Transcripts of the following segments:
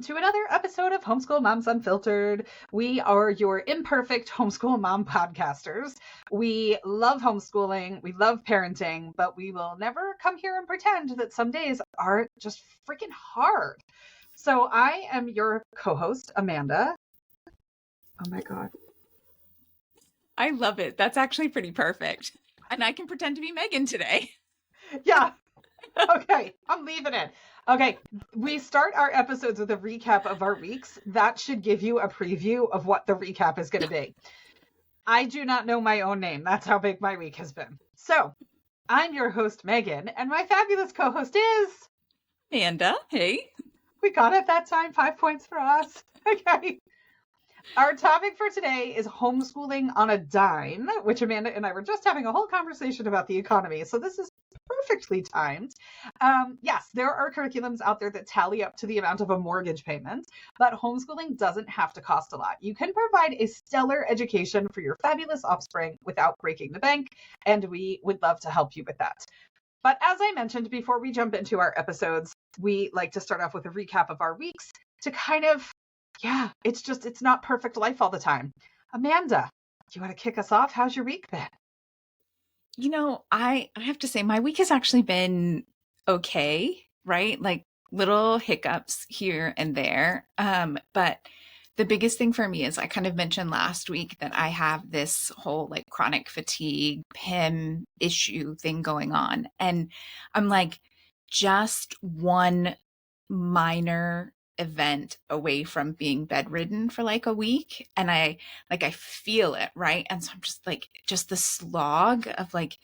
to another episode of Homeschool Moms Unfiltered. We are your imperfect homeschool mom podcasters. We love homeschooling, we love parenting, but we will never come here and pretend that some days are just freaking hard. So I am your co-host, Amanda. Oh my God. I love it. That's actually pretty perfect. And I can pretend to be Meagan today. Yeah. Okay, I'm leaving it. Okay, we start our episodes with a recap of our weeks. That should give you a preview of what the recap is going to be. I do not know my own name. That's how big my week has been. So, I'm your host, Meagan, and my fabulous co-host is... Amanda, hey. We got it that time. 5 points for us. Okay. Our topic for today is homeschooling on a dime, which Amanda and I were just having a whole conversation about the economy. So this is perfectly timed. Yes, there are curriculums out there that tally up to the amount of a mortgage payment, but homeschooling doesn't have to cost a lot. You can provide a stellar education for your fabulous offspring without breaking the bank, and we would love to help you with that. But as I mentioned, before we jump into our episodes, we like to start off with a recap of our weeks to kind of, it's not perfect life all the time. Amanda, do you want to kick us off? How's your week been? You know, I have to say my week has actually been okay, right? Like little hiccups here and there. But the biggest thing for me is I kind of mentioned last week that I have this whole like chronic fatigue, PIM issue thing going on. And I'm like just one minor event away from being bedridden for like a week, and I feel it, right? And so I'm just like the slog of like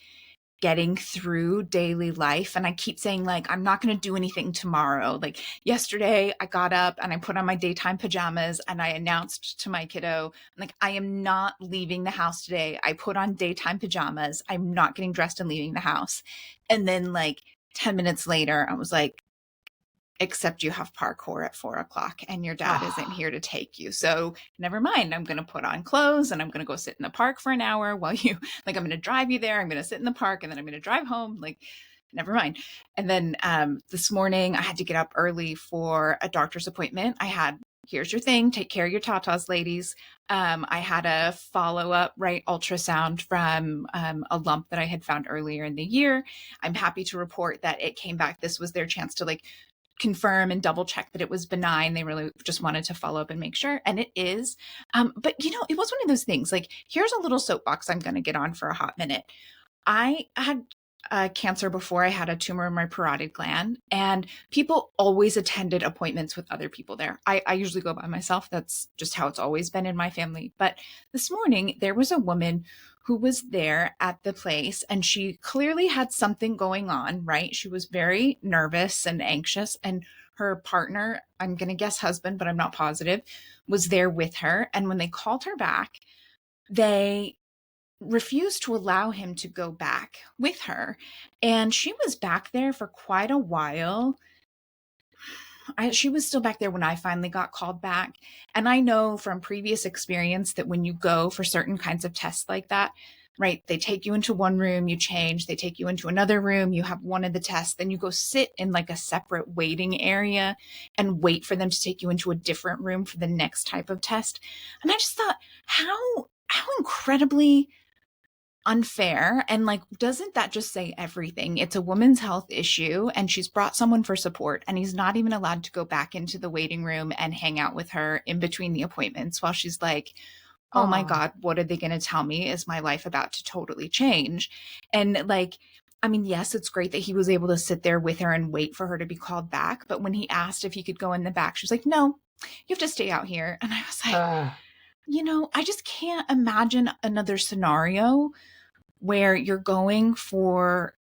getting through daily life, and I keep saying like I'm not going to do anything tomorrow. Like yesterday I got up and I put on my daytime pajamas and I announced to my kiddo, like, I am not leaving the house today. I put on daytime pajamas, I'm not getting dressed and leaving the house. And then like 10 minutes later I was like, except you have parkour at 4:00 and your dad isn't here to take you. So never mind. I'm going to put on clothes and I'm going to go sit in the park for an hour while you, like, I'm going to drive you there. I'm going to sit in the park and then I'm going to drive home. Like, never mind. And then this morning I had to get up early for a doctor's appointment. Here's your thing. Take care of your tatas, ladies. I had a follow-up ultrasound from a lump that I had found earlier in the year. I'm happy to report that it came back. This was their chance to like confirm and double check that it was benign. They really just wanted to follow up and make sure, and it is. But you know, it was one of those things, like, here's a little soapbox I'm going to get on for a hot minute. I had cancer before. I had a tumor in my parotid gland, and people always attended appointments with other people there. I usually go by myself. That's just how it's always been in my family. But this morning there was a woman who was there at the place, and she clearly had something going on, right? She was very nervous and anxious, and her partner, I'm going to guess husband, but I'm not positive, was there with her. And when they called her back, they refused to allow him to go back with her. And she was back there for quite a while. She was still back there when I finally got called back. And I know from previous experience that when you go for certain kinds of tests like that, right, they take you into one room, you change, they take you into another room, you have one of the tests, then you go sit in like a separate waiting area and wait for them to take you into a different room for the next type of test. And I just thought, how incredibly unfair. And like, doesn't that just say everything? It's a woman's health issue, and she's brought someone for support, and he's not even allowed to go back into the waiting room and hang out with her in between the appointments while she's like, oh my God, what are they going to tell me? Is my life about to totally change? And like, I mean, yes, it's great that he was able to sit there with her and wait for her to be called back. But when he asked if he could go in the back, she was like, no, you have to stay out here. And I was like, you know, I just can't imagine another scenario where you're going for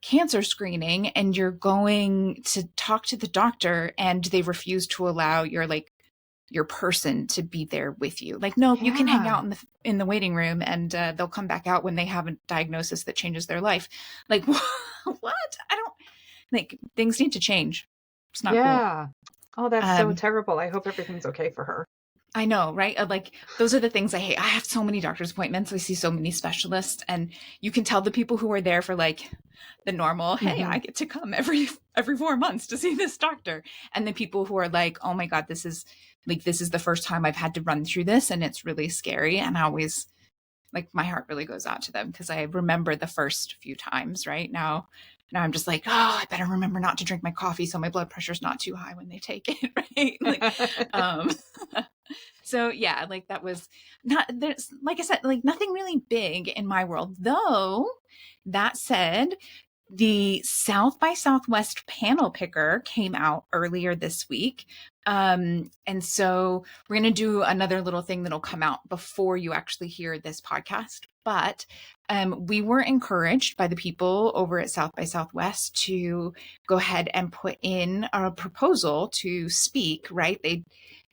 cancer screening and you're going to talk to the doctor and they refuse to allow your person to be there with you. Like, no, you can hang out in the waiting room, and they'll come back out when they have a diagnosis that changes their life. Like, what? I don't, like, things need to change. It's not cool. Oh, that's so terrible. I hope everything's okay for her. I know, right? Like those are the things I hate. I have so many doctor's appointments. I see so many specialists, and you can tell the people who are there for like the normal, hey, Mm-hmm. I get to come every 4 months to see this doctor. And the people who are like, oh my God, this is the first time I've had to run through this and it's really scary. And I always like my heart really goes out to them because I remember the first few times, right? Now I'm just like, oh, I better remember not to drink my coffee so my blood pressure's not too high when they take it, right? So yeah, like that was not there's like I said, like nothing really big in my world. Though that said, the South by Southwest panel picker came out earlier this week. And so we're going to do another little thing that'll come out before you actually hear this podcast. But we were encouraged by the people over at South by Southwest to go ahead and put in a proposal to speak, right?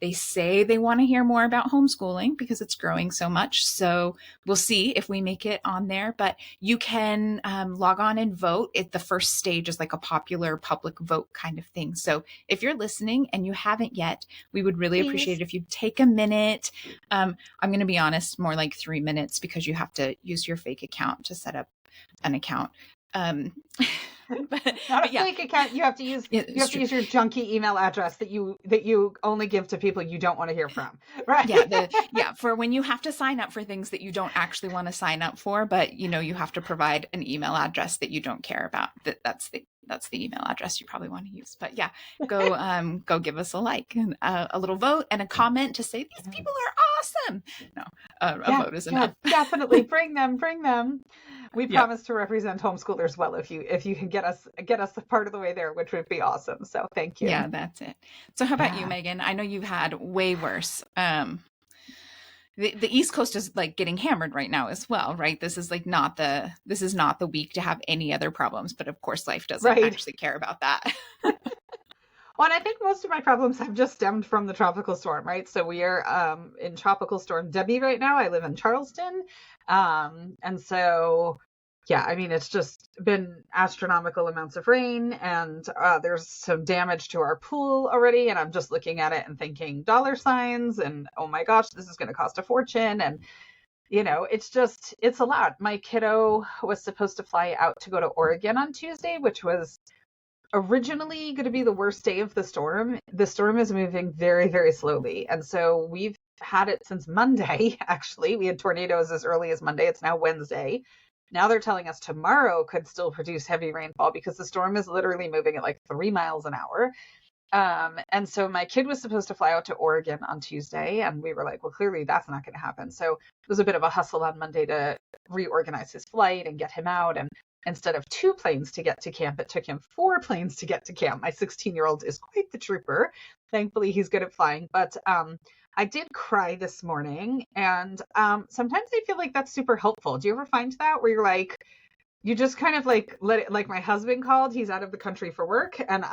They say they want to hear more about homeschooling because it's growing so much. So we'll see if we make it on there. But you can log on and vote. The first stage is like a popular public vote kind of thing. So if you're listening and you haven't yet, we would really appreciate it if you take a minute. I'm going to be honest, more like 3 minutes because you have to use your fake account to set up an account. Not a fake account. You have to use you have to use your junky email address that you only give to people you don't want to hear from, right? Yeah, for when you have to sign up for things that you don't actually want to sign up for, but you have to provide an email address that you don't care about. That's the email address you probably want to use. But yeah, go give us a like and a little vote and a comment to say these people are awesome. No, a vote is enough. Definitely bring them. We promise to represent homeschoolers well if you can get us part of the way there, which would be awesome. So thank you. Yeah, that's it. So how about you, Megan? I know you've had way worse. The East Coast is like getting hammered right now as well, right? This is not the week to have any other problems, but of course life doesn't actually care about that. Well, and I think most of my problems have just stemmed from the tropical storm, right? So we are in tropical storm Debbie right now. I live in Charleston. And so, yeah, I mean, it's just been astronomical amounts of rain and there's some damage to our pool already. And I'm just looking at it and thinking dollar signs and, oh my gosh, this is going to cost a fortune. And, it's a lot. My kiddo was supposed to fly out to go to Oregon on Tuesday, which was originally going to be the worst day of the storm. The storm is moving very, very slowly. And so we've had it since Monday, actually. We had tornadoes as early as Monday. It's now Wednesday. Now they're telling us tomorrow could still produce heavy rainfall because the storm is literally moving at like 3 miles an hour. And so my kid was supposed to fly out to Oregon on Tuesday, and we were like, well, clearly that's not going to happen. So it was a bit of a hustle on Monday to reorganize his flight and get him out. And instead of 2 planes to get to camp, it took him 4 planes to get to camp. My 16-year-old is quite the trooper. Thankfully, he's good at flying. But I did cry this morning. And sometimes I feel like that's super helpful. Do you ever find that where you're like, you just kind of like let it, like my husband called, he's out of the country for work. And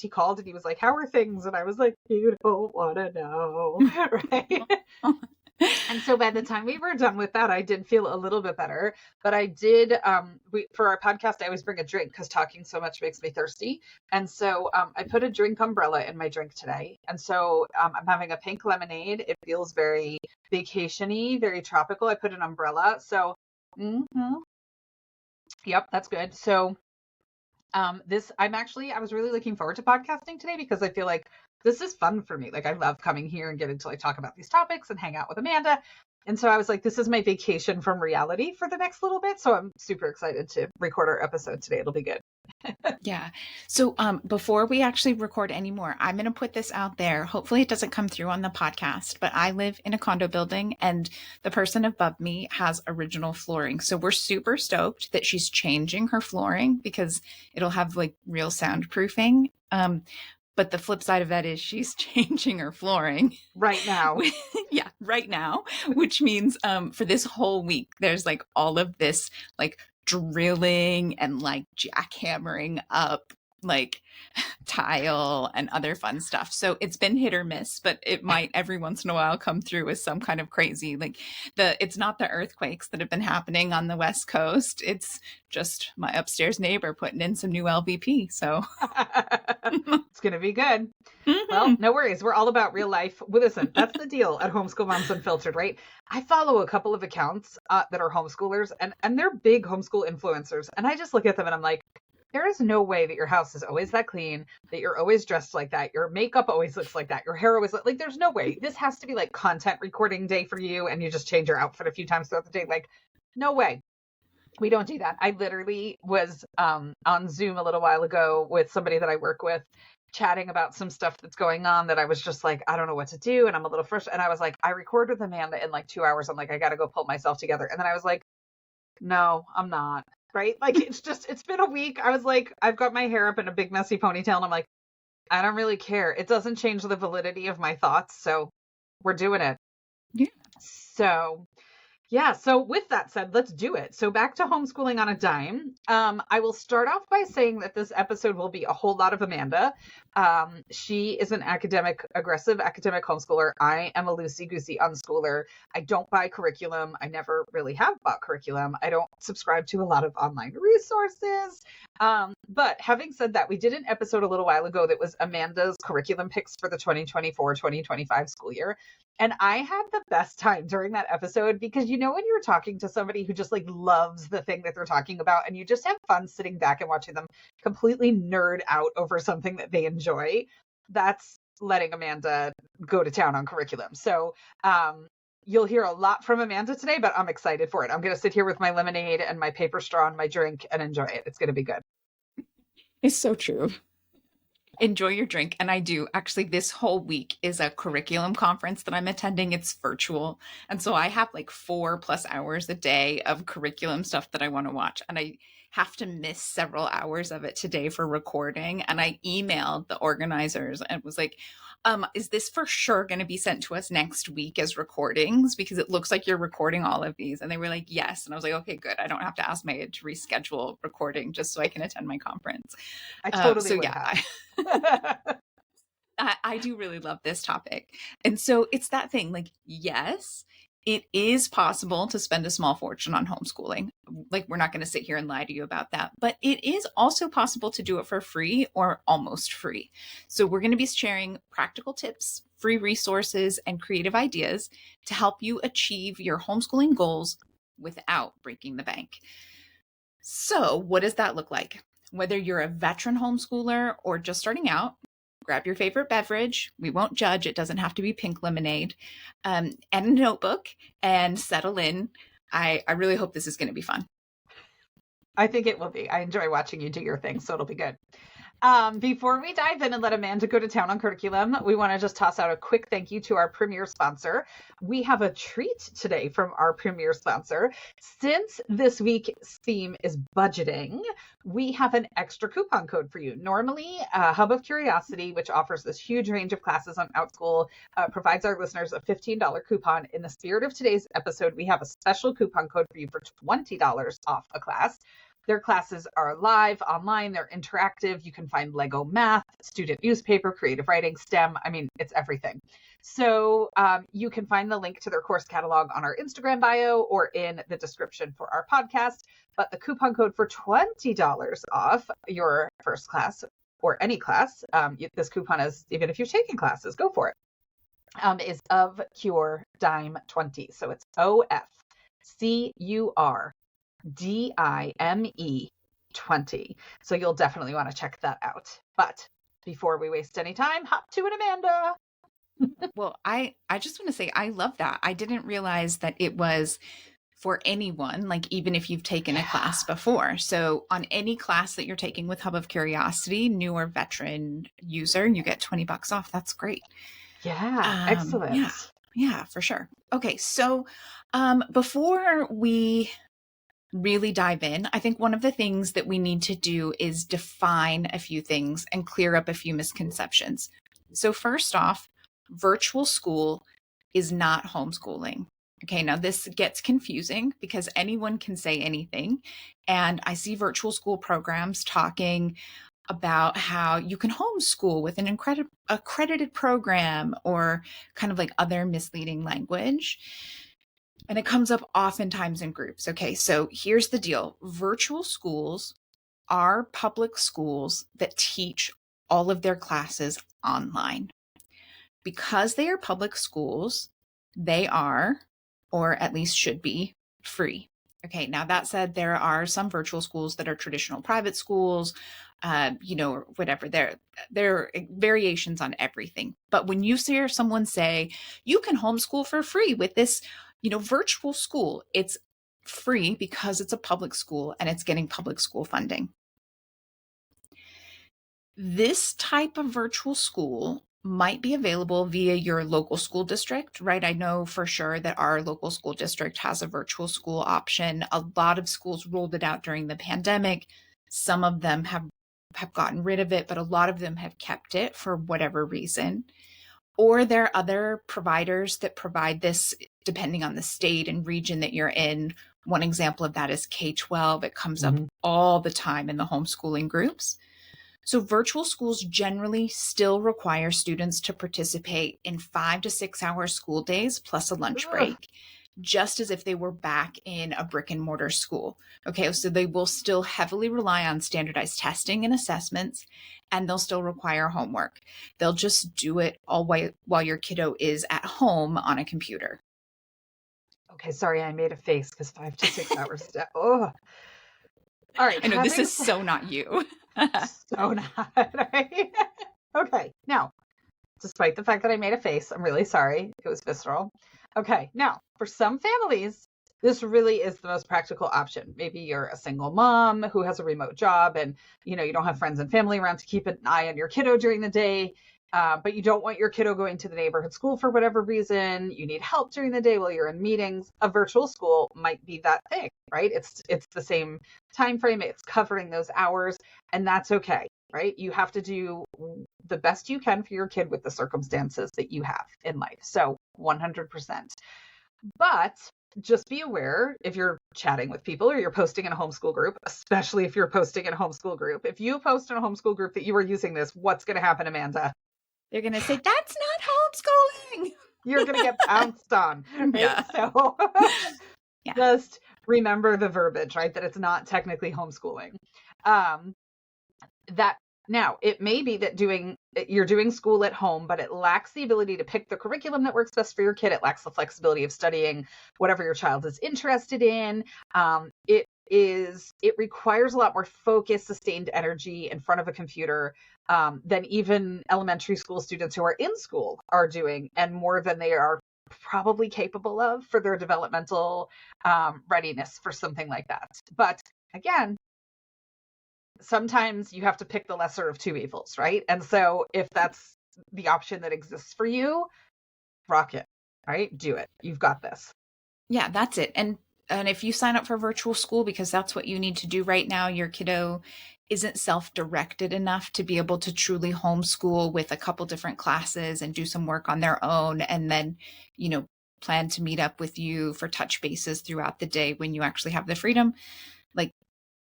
he called and he was like, how are things? And I was like, you don't want to know. Right. And so by the time we were done with that, I did feel a little bit better. But I did, for our podcast, I always bring a drink because talking so much makes me thirsty. And so I put a drink umbrella in my drink today. And so I'm having a pink lemonade. It feels very vacation-y, very tropical. I put an umbrella. So, yep, that's good. So I was really looking forward to podcasting today because I feel like this is fun for me. Like I love coming here and getting to like talk about these topics and hang out with Amanda. And so I was like, this is my vacation from reality for the next little bit. So I'm super excited to record our episode today. It'll be good. Yeah. So before we actually record anymore, I'm going to put this out there. Hopefully it doesn't come through on the podcast, but I live in a condo building and the person above me has original flooring. So we're super stoked that she's changing her flooring because it'll have like real soundproofing. But the flip side of that is she's changing her flooring right now. Yeah, right now, which means for this whole week, there's like all of this like drilling and like jackhammering up like tile and other fun stuff. So it's been hit or miss, but it might every once in a while come through with some kind of crazy, like it's not the earthquakes that have been happening on the West Coast. It's just my upstairs neighbor putting in some new LVP. So it's going to be good. Mhm. Well, no worries. We're all about real life. Well, listen, that's the deal at Homeschool Moms Unfiltered, right? I follow a couple of accounts that are homeschoolers, and they're big homeschool influencers. And I just look at them and I'm like, there is no way that your house is always that clean, that you're always dressed like that, your makeup always looks like that, your hair always like there's no way. This has to be like content recording day for you, and you just change your outfit a few times throughout the day. Like, no way. We don't do that. I literally was on Zoom a little while ago with somebody that I work with, chatting about some stuff that's going on that I was just like, I don't know what to do. And I'm a little frustrated. And I was like, I record with Amanda in like 2 hours. I'm like, I got to go pull myself together. And then I was like, no, I'm not. Right. Like, it's been a week. I was like, I've got my hair up in a big messy ponytail. And I'm like, I don't really care. It doesn't change the validity of my thoughts. So we're doing it. Yeah. So yeah. So with that said, let's do it. So back to homeschooling on a dime. I will start off by saying that this episode will be a whole lot of Amanda. She is an aggressive academic homeschooler. I am a loosey-goosey unschooler. I don't buy curriculum. I never really have bought curriculum. I don't subscribe to a lot of online resources. But having said that, we did an episode a little while ago that was Amanda's curriculum picks for the 2024-2025 school year. And I had the best time during that episode because, you know, when you're talking to somebody who just like loves the thing that they're talking about and you just have fun sitting back and watching them completely nerd out over something that they enjoy, that's letting Amanda go to town on curriculum. So you'll hear a lot from Amanda today, but I'm excited for it. I'm going to sit here with my lemonade and my paper straw and my drink and enjoy it. It's going to be good. It's so true. Enjoy your drink. And I do. Actually, this whole week is a curriculum conference that I'm attending. It's virtual. And so I have like 4+ hours a day of curriculum stuff that I want to watch. And I have to miss several hours of it today for recording. And I emailed the organizers and was like, is this for sure going to be sent to us next week as recordings? Because it looks like you're recording all of these. And they were like, yes. And I was like, okay, good. I don't have to ask Meagan to reschedule recording just so I can attend my conference. I totally so would yeah, have. I do really love this topic. And so it's that thing, like, yes, it is possible to spend a small fortune on homeschooling. Like, we're not going to sit here and lie to you about that, but it is also possible to do it for free or almost free. So we're going to be sharing practical tips, free resources, and creative ideas to help you achieve your homeschooling goals without breaking the bank. So what does that look like? Whether you're a veteran homeschooler or just starting out, grab your favorite beverage. We won't judge. It doesn't have to be pink lemonade. And a notebook and settle in. I really hope this is going to be fun. I think it will be. I enjoy watching you do your thing, so it'll be good. Before we dive in and let Amanda go to town on curriculum, we want to just toss out a quick thank you to our premier sponsor. We have a treat today from our premier sponsor. Since this week's theme is budgeting, we have an extra coupon code for you. Normally, Hub of Curiosity, which offers this huge range of classes on OutSchool, provides our listeners a $15 coupon. In the spirit of today's episode, we have a special coupon code for you for $20 off a class. Their classes are live, online, they're interactive. You can find Lego math, student newspaper, creative writing, STEM. I mean, it's everything. So you can find the link to their course catalog on our Instagram bio or in the description for our podcast. But the coupon code for $20 off your first class or any class, this coupon is, even if you've taken classes, go for it, is of Cure Dime 20. So it's OFCUR DIME 20. So you'll definitely want to check that out. But before we waste any time, hop to it, Amanda. Well, I just want to say I love that. I didn't realize that it was for anyone, like even if you've taken a class before. So on any class that you're taking with Hub of Curiosity, new or veteran user, you get $20 off. That's great. Yeah, excellent. Yeah, for sure. Okay, so before we really dive in, I think one of the things that we need to do is define a few things and clear up a few misconceptions. So first off, virtual school is not homeschooling. Okay, now this gets confusing because anyone can say anything. And I see virtual school programs talking about how you can homeschool with an accredited program or kind of like other misleading language. And it comes up oftentimes in groups. Okay, so here's the deal. Virtual schools are public schools that teach all of their classes online. Because they are public schools, they are, or at least should be, free. Okay, now that said, there are some virtual schools that are traditional private schools, or whatever. There are variations on everything. But when you hear someone say, you can homeschool for free with this, virtual school, it's free because it's a public school and it's getting public school funding. This type of virtual school might be available via your local school district, right? I know for sure that our local school district has a virtual school option. A lot of schools rolled it out during the pandemic. Some of them have gotten rid of it, but a lot of them have kept it for whatever reason. Or there are other providers that provide this depending on the state and region that you're in. One example of that is K-12. It comes up all the time in the homeschooling groups. So virtual schools generally still require students to participate in 5 to 6 hour school days plus a lunch break, just as if they were back in a brick and mortar school. Okay, so they will still heavily rely on standardized testing and assessments, and they'll still require homework. They'll just do it all while your kiddo is at home on a computer. Okay, sorry, I made a face because 5 to 6 hours. Oh, all right. I know this is so not you. So not, right? Okay, now, despite the fact that I made a face, I'm really sorry. It was visceral. Okay, now, for some families, this really is the most practical option. Maybe you're a single mom who has a remote job and, you don't have friends and family around to keep an eye on your kiddo during the day, but you don't want your kiddo going to the neighborhood school for whatever reason. You need help during the day while you're in meetings. A virtual school might be that thing, right? It's the same time frame. It's covering those hours, and that's okay, right? You have to do the best you can for your kid with the circumstances that you have in life. So 100%. But just be aware if you're chatting with people or you're posting in a homeschool group, especially if you're posting in a homeschool group. If you post in a homeschool group that you are using this, what's going to happen, Amanda? They're going to say, that's not homeschooling. You're going to get pounced on. Right? Yeah. So just remember the verbiage, right? That it's not technically homeschooling. Now, it may be that you're doing school at home, but it lacks the ability to pick the curriculum that works best for your kid. It lacks the flexibility of studying whatever your child is interested in. It requires a lot more focus, sustained energy in front of a computer than even elementary school students who are in school are doing, and more than they are probably capable of for their developmental readiness for something like that. But again, sometimes you have to pick the lesser of two evils, right? And so if that's the option that exists for you, rock it, right? Do it. You've got this. Yeah, that's it. And if you sign up for virtual school because that's what you need to do right now, your kiddo isn't self-directed enough to be able to truly homeschool with a couple different classes and do some work on their own, and then, plan to meet up with you for touch bases throughout the day when you actually have the freedom. Like,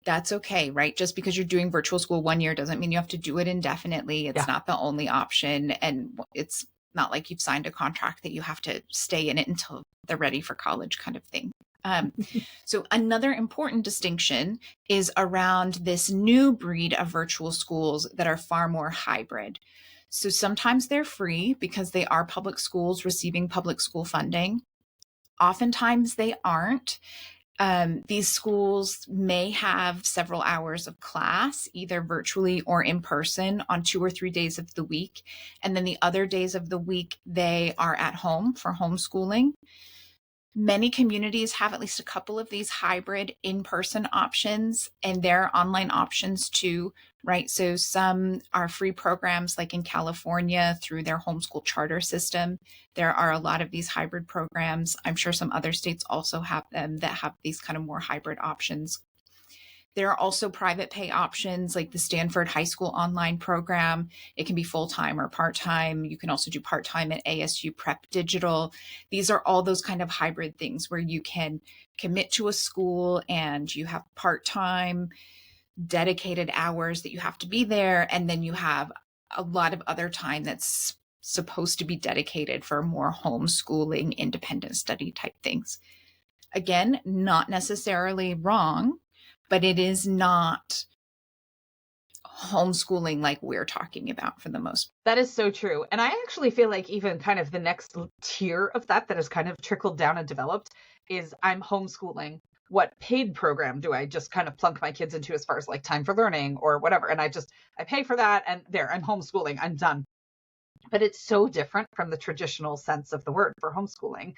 that's okay, right? Just because you're doing virtual school 1 year doesn't mean you have to do it indefinitely. It's not the only option. And it's not like you've signed a contract that you have to stay in it until they're ready for college kind of thing. So another important distinction is around this new breed of virtual schools that are far more hybrid. So sometimes they're free because they are public schools receiving public school funding. Oftentimes they aren't. These schools may have several hours of class, either virtually or in person, on 2 or 3 days of the week. And then the other days of the week, they are at home for homeschooling. Many communities have at least a couple of these hybrid in-person options, and there are online options too, right? So some are free programs, like in California through their homeschool charter system. There are a lot of these hybrid programs. I'm sure some other states also have them that have these kind of more hybrid options. There are also private pay options like the Stanford High School online program. It can be full-time or part-time. You can also do part-time at ASU Prep Digital. These are all those kind of hybrid things where you can commit to a school and you have part-time dedicated hours that you have to be there. And then you have a lot of other time that's supposed to be dedicated for more homeschooling, independent study type things. Again, not necessarily wrong, but it is not homeschooling like we're talking about for the most part. That is so true. And I actually feel like even kind of the next tier of that has kind of trickled down and developed is I'm homeschooling. What paid program do I just kind of plunk my kids into as far as like time for learning or whatever? And I pay for that and there, I'm homeschooling, I'm done. But it's so different from the traditional sense of the word for homeschooling.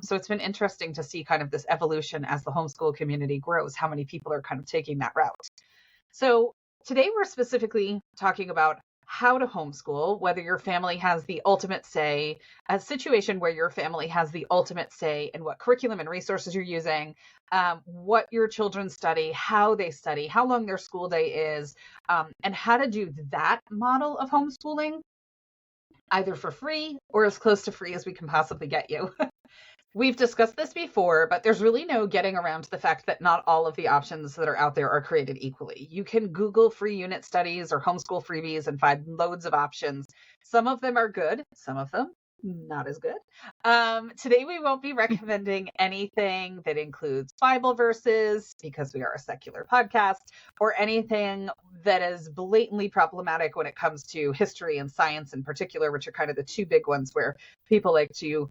So it's been interesting to see kind of this evolution as the homeschool community grows, how many people are kind of taking that route. So today we're specifically talking about how to homeschool, whether your family has the ultimate say, a situation where your family has the ultimate say in what curriculum and resources you're using, what your children study, how they study, how long their school day is, and how to do that model of homeschooling either for free or as close to free as we can possibly get you. We've discussed this before, but there's really no getting around the fact that not all of the options that are out there are created equally. You can Google free unit studies or homeschool freebies and find loads of options. Some of them are good, some of them not as good. Today we won't be recommending anything that includes Bible verses because we are a secular podcast, or anything that is blatantly problematic when it comes to history and science in particular, which are kind of the two big ones where people like to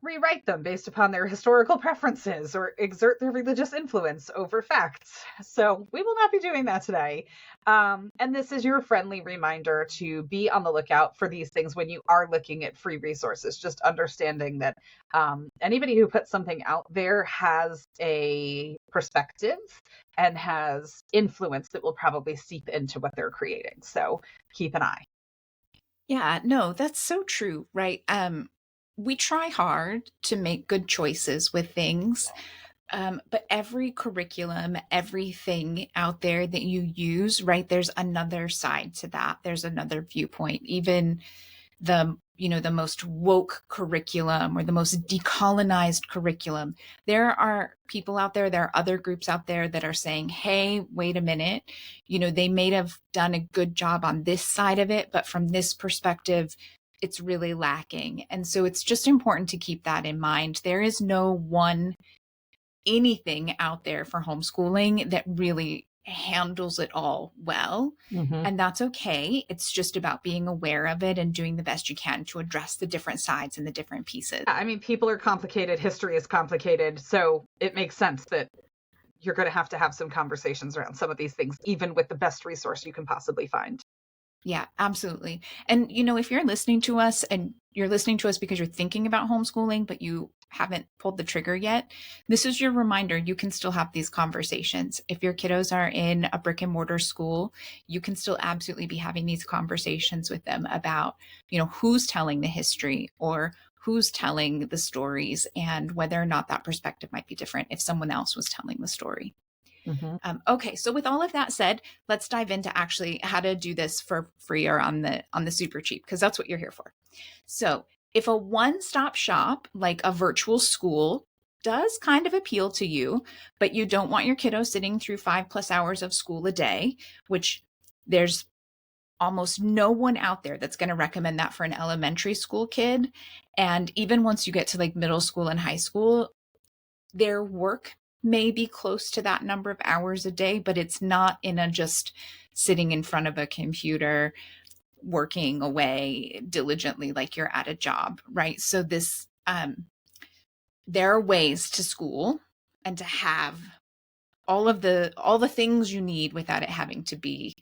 rewrite them based upon their historical preferences or exert their religious influence over facts. So we will not be doing that today. And this is your friendly reminder to be on the lookout for these things when you are looking at free resources, just understanding that anybody who puts something out there has a perspective and has influence that will probably seep into what they're creating. So keep an eye. Yeah, no, that's so true, right? We try hard to make good choices with things, but every curriculum, everything out there that you use, right, there's another side to that. There's another viewpoint. Even the most woke curriculum or the most decolonized curriculum, there are people out there, there are other groups out there that are saying, hey, wait a minute, they may have done a good job on this side of it, but from this perspective, it's really lacking. And so it's just important to keep that in mind. There is no one anything out there for homeschooling that really handles it all well. Mm-hmm. And that's okay. It's just about being aware of it and doing the best you can to address the different sides and the different pieces. I mean, people are complicated. History is complicated. So it makes sense that you're going to have some conversations around some of these things, even with the best resource you can possibly find. Yeah, absolutely. And, if you're listening to us and you're listening to us because you're thinking about homeschooling, but you haven't pulled the trigger yet, this is your reminder. You can still have these conversations. If your kiddos are in a brick and mortar school, you can still absolutely be having these conversations with them about, who's telling the history or who's telling the stories and whether or not that perspective might be different if someone else was telling the story. Mm-hmm. Okay, so with all of that said, let's dive into actually how to do this for free or on the super cheap, because that's what you're here for. So if a one-stop shop like a virtual school does kind of appeal to you, but you don't want your kiddo sitting through 5+ hours of school a day, which there's almost no one out there that's going to recommend that for an elementary school kid. And even once you get to like middle school and high school, their work may be close to that number of hours a day, but it's not in a just sitting in front of a computer working away diligently like you're at a job, right? So this there are ways to school and to have all the things you need without it having to be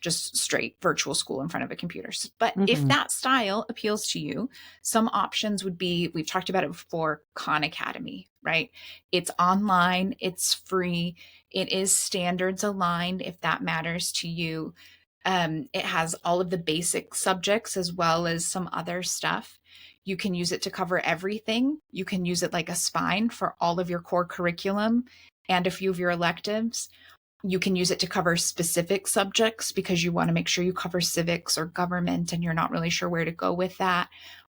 just straight virtual school in front of a computer. But if that style appeals to you, some options would be, we've talked about it before, Khan Academy, right? It's online, it's free, it is standards aligned if that matters to you. It has all of the basic subjects as well as some other stuff. You can use it to cover everything. You can use it like a spine for all of your core curriculum and a few of your electives. You can use it to cover specific subjects because you want to make sure you cover civics or government and you're not really sure where to go with that,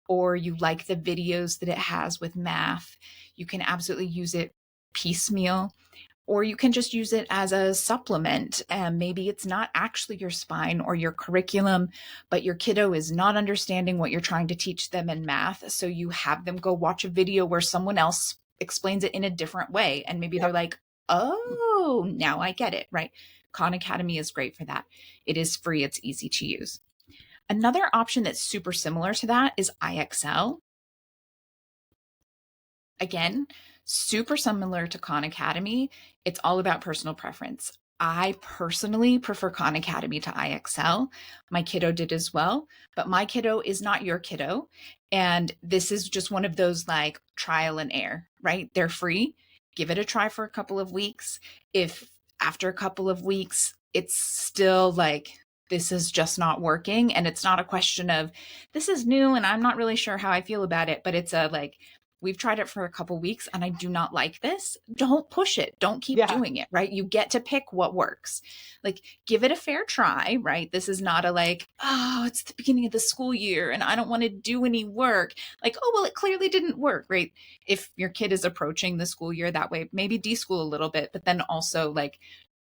or you like the videos that it has with math. You can absolutely use it piecemeal. Or you can just use it as a supplement. And maybe it's not actually your spine or your curriculum, but your kiddo is not understanding what you're trying to teach them in math. So you have them go watch a video where someone else explains it in a different way. And maybe they're like, oh, now I get it, right? Khan Academy is great for that. It is free. It's easy to use. Another option that's super similar to that is IXL. Again, super similar to Khan Academy. It's all about personal preference. I personally prefer Khan Academy to IXL. My kiddo did as well, but my kiddo is not your kiddo. And this is just one of those like trial and error, right? They're free. Give it a try for a couple of weeks. If after a couple of weeks, it's still like, this is just not working. And it's not a question of this is new and I'm not really sure how I feel about it, but it's a like, we've tried it for a couple weeks and I do not like this. Don't push it. Don't keep doing it, right? You get to pick what works. Like, give it a fair try, right? This is not a like, oh, it's the beginning of the school year and I don't want to do any work. Like, oh, well, it clearly didn't work, right? If your kid is approaching the school year that way, maybe deschool a little bit, but then also like,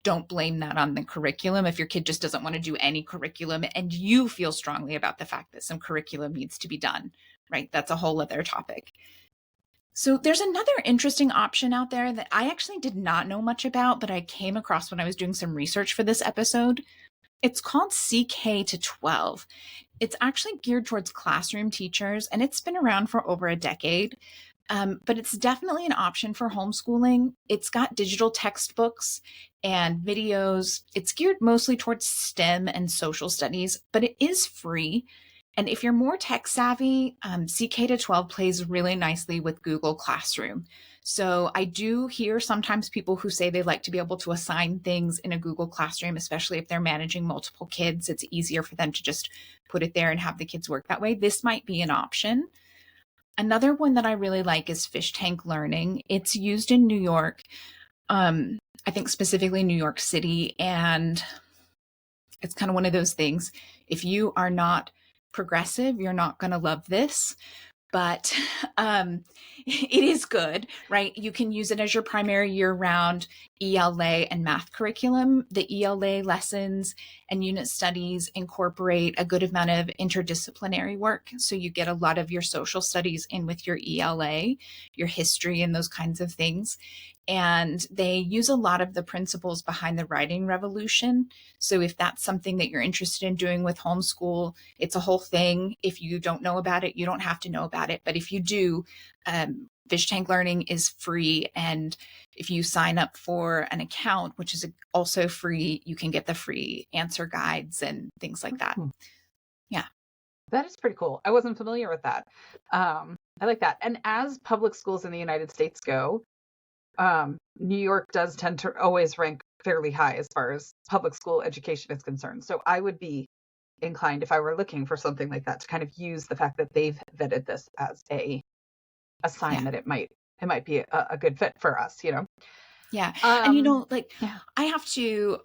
don't blame that on the curriculum. If your kid just doesn't want to do any curriculum and you feel strongly about the fact that some curriculum needs to be done, right? That's a whole other topic. So there's another interesting option out there that I actually did not know much about, but I came across when I was doing some research for this episode. It's called CK to 12. It's actually geared towards classroom teachers, and it's been around for over a decade. But it's definitely an option for homeschooling. It's got digital textbooks and videos. It's geared mostly towards STEM and social studies, but it is free. And if you're more tech savvy, CK to 12 plays really nicely with Google Classroom. So I do hear sometimes people who say they like to be able to assign things in a Google Classroom, especially if they're managing multiple kids. It's easier for them to just put it there and have the kids work that way. This might be an option. Another one that I really like is Fish Tank Learning. It's used in New York, I think specifically New York City. And it's kind of one of those things. If you are not progressive, you're not going to love this, but it is good, right? You can use it as your primary year-round ELA and math curriculum. The ELA lessons and unit studies incorporate a good amount of interdisciplinary work. So you get a lot of your social studies in with your ELA, your history and those kinds of things. And they use a lot of the principles behind the writing revolution. So if that's something that you're interested in doing with homeschool, it's a whole thing. If you don't know about it, you don't have to know about it. But if you do, Fish Tank Learning is free. And if you sign up for an account, which is also free, you can get the free answer guides and things like that. Yeah. That is pretty cool. I wasn't familiar with that. I like that. And as public schools in the United States go, New York does tend to always rank fairly high as far as public school education is concerned. So I would be inclined, if I were looking for something like that, to kind of use the fact that they've vetted this as a sign that it might be a good fit for us, you know? Yeah. And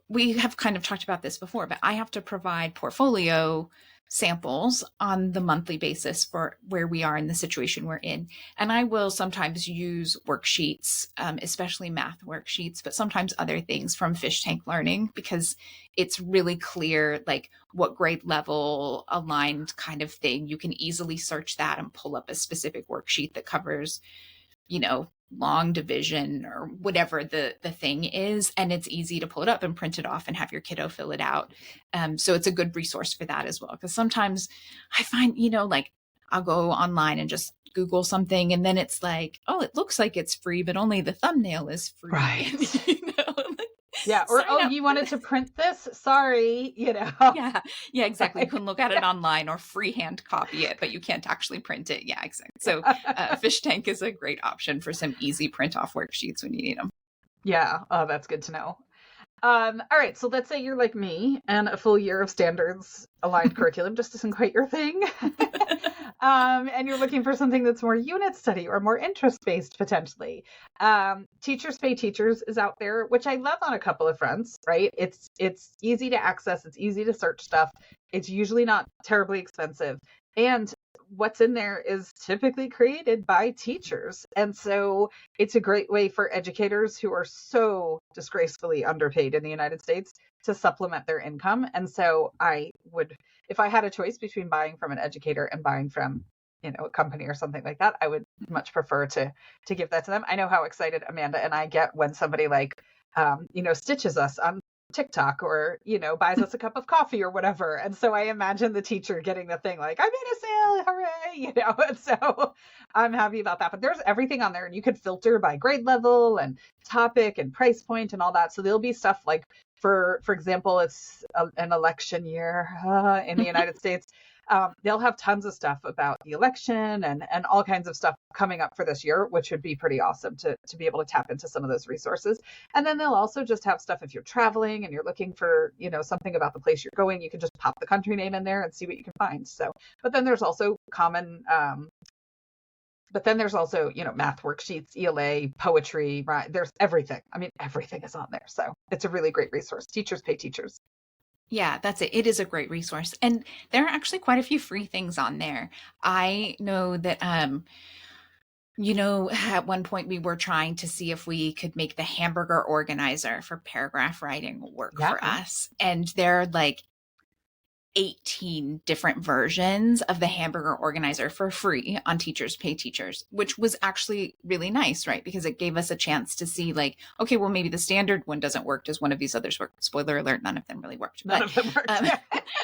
we have kind of talked about this before, but I have to provide portfolio samples on the monthly basis for where we are in the situation we're in. And I will sometimes use worksheets, especially math worksheets, but sometimes other things from Fish Tank Learning, because it's really clear, like what grade level aligned kind of thing. You can easily search that and pull up a specific worksheet that covers, long division or whatever the thing is. And it's easy to pull it up and print it off and have your kiddo fill it out. So it's a good resource for that as well. Because sometimes I find, I'll go online and just Google something and then it's like, oh, it looks like it's free, but only the thumbnail is free. Right. Yeah. Or, you wanted to print this? Sorry, Yeah, exactly. You can look at it online or freehand copy it, but you can't actually print it. Yeah, exactly. So Fish Tank is a great option for some easy print off worksheets when you need them. Yeah. Oh, that's good to know. All right. So let's say you're like me and a full year of standards aligned curriculum just isn't quite your thing. And you're looking for something that's more unit study or more interest based potentially. Teachers Pay Teachers is out there, which I love on a couple of fronts, right? It's easy to access. It's easy to search stuff. It's usually not terribly expensive. And what's in there is typically created by teachers. And so it's a great way for educators who are so disgracefully underpaid in the United States to supplement their income. And so I would, if I had a choice between buying from an educator and buying from, a company or something like that, I would much prefer to give that to them. I know how excited Amanda and I get when somebody like, stitches us on TikTok or, buys us a cup of coffee or whatever. And so I imagine the teacher getting the thing like, I made a sale, hooray, and so I'm happy about that. But there's everything on there, and you could filter by grade level and topic and price point and all that. So there'll be stuff like, for example, it's an election year in the United States. They'll have tons of stuff about the election and all kinds of stuff coming up for this year, which would be pretty awesome to be able to tap into some of those resources. And then they'll also just have stuff if you're traveling and you're looking for, something about the place you're going, you can just pop the country name in there and see what you can find. So, but then there's also math worksheets, ELA, poetry, right? There's everything. I mean, everything is on there. So it's a really great resource. Teachers pay teachers. Yeah, that's it. It is a great resource. And there are actually quite a few free things on there. I know that, at one point we were trying to see if we could make the hamburger organizer for paragraph writing work for us. And there are like 18 different versions of the hamburger organizer for free on Teachers Pay Teachers, which was actually really nice, right? Because it gave us a chance to see like, okay, well, maybe the standard one doesn't work. Does one of these others work? Spoiler alert, none of them really worked. None of them worked.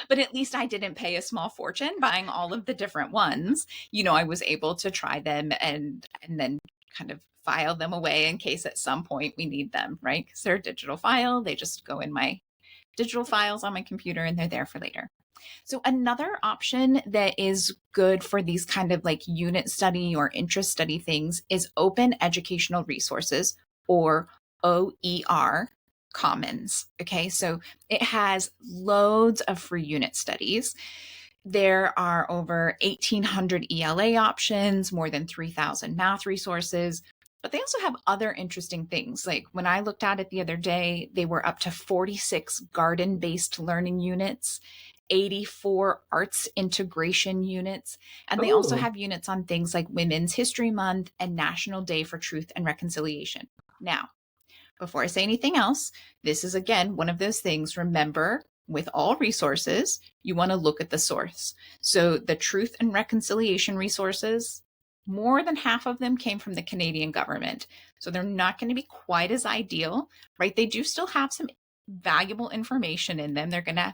But at least I didn't pay a small fortune buying all of the different ones. I was able to try them and then kind of file them away in case at some point we need them, right? Because they're a digital file. They just go in my digital files on my computer and they're there for later. So another option that is good for these kind of like unit study or interest study things is Open Educational Resources, or OER Commons. Okay, so it has loads of free unit studies. There are over 1,800 ELA options, more than 3,000 math resources. But they also have other interesting things. Like when I looked at it the other day, they were up to 46 garden-based learning units, 84 arts integration units. And they also have units on things like Women's History Month and National Day for Truth and Reconciliation. Now, before I say anything else, this is again one of those things. Remember, with all resources, you want to look at the source. So the Truth and Reconciliation resources, more than half of them came from the Canadian government. So they're not going to be quite as ideal, right? They do still have some valuable information in them. They're going to,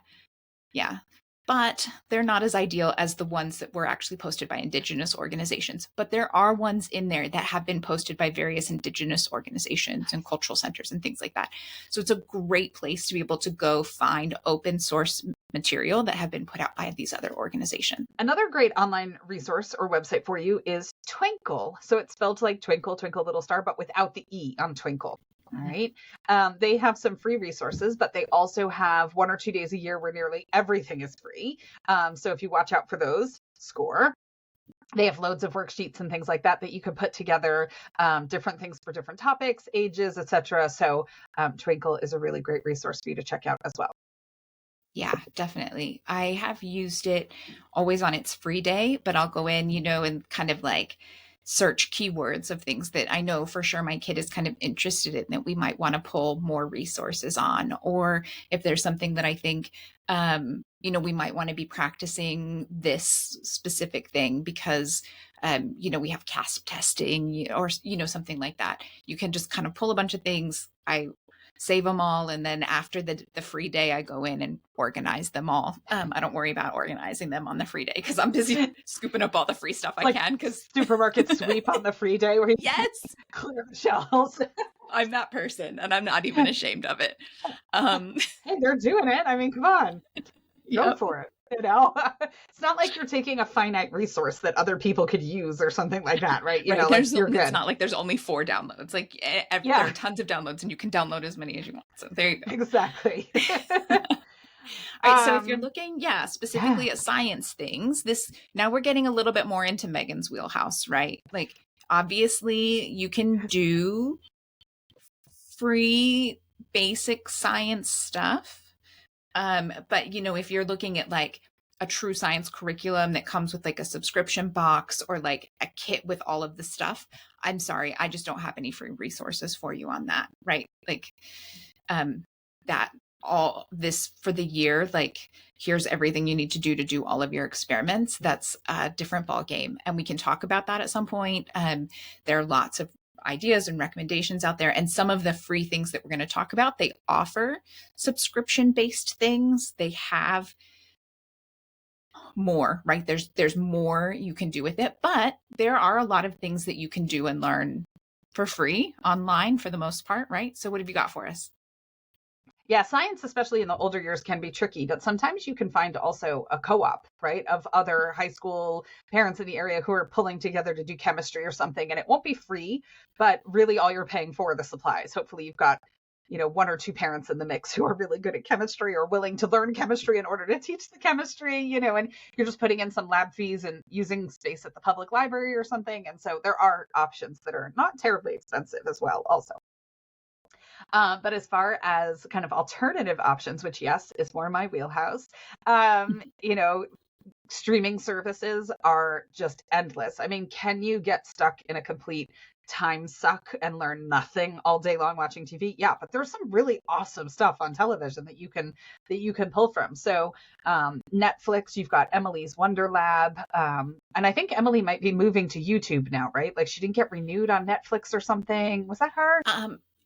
but they're not as ideal as the ones that were actually posted by Indigenous organizations. But there are ones in there that have been posted by various Indigenous organizations and cultural centers and things like that. So it's a great place to be able to go find open source material that have been put out by these other organizations. Another great online resource or website for you is Twinkle. So it's spelled like Twinkle, Twinkle Little Star, but without the E on Twinkle. All right. They have some free resources, but they also have 1 or 2 days a year where nearly everything is free. So if you watch out for those, score. They have loads of worksheets and things like that you can put together, different things for different topics, ages, etc. So Twinkle is a really great resource for you to check out as well. Yeah, definitely. I have used it always on its free day, but I'll go in, and kind of like search keywords of things that I know for sure my kid is kind of interested in that we might want to pull more resources on. Or if there's something that I think, we might want to be practicing this specific thing because, we have CASP testing or, something like that. You can just kind of pull a bunch of things. I save them all. And then after the free day, I go in and organize them all. I don't worry about organizing them on the free day because I'm busy scooping up all the free stuff I can. Because supermarket sweep on the free day where you clear the shelves. I'm that person and I'm not even ashamed of it. Hey, they're doing it. I mean, come on. Go for it. It's not like you're taking a finite resource that other people could use or something like that, right? You're good. It's not like there's only 4 downloads. Like there are tons of downloads and you can download as many as you want. So there you go. Exactly. All right. So if you're looking, specifically at science things, now we're getting a little bit more into Meagan's wheelhouse, right? Like obviously you can do free basic science stuff. But if you're looking at like a true science curriculum that comes with like a subscription box or like a kit with all of the stuff, I'm sorry, I just don't have any free resources for you on that, right? Like that all this for the year, like here's everything you need to do all of your experiments. That's a different ball game, and we can talk about that at some point. There are lots of ideas and recommendations out there, and some of the free things that we're going to talk about, they offer subscription based things. They have more, right? There's more you can do with it, but there are a lot of things that you can do and learn for free online for the most part, right? So what have you got for us? Yeah, science, especially in the older years, can be tricky, but sometimes you can find also a co-op, right, of other high school parents in the area who are pulling together to do chemistry or something. And it won't be free, but really all you're paying for are the supplies. Hopefully you've got, one or two parents in the mix who are really good at chemistry or willing to learn chemistry in order to teach the chemistry, and you're just putting in some lab fees and using space at the public library or something. And so there are options that are not terribly expensive as well, also. But as far as kind of alternative options, which yes, is more my wheelhouse, streaming services are just endless. I mean, can you get stuck in a complete time suck and learn nothing all day long watching TV? Yeah, but there's some really awesome stuff on television that you can pull from. So Netflix, you've got Emily's Wonder Lab, and I think Emily might be moving to YouTube now, right? Like she didn't get renewed on Netflix or something. Was that her?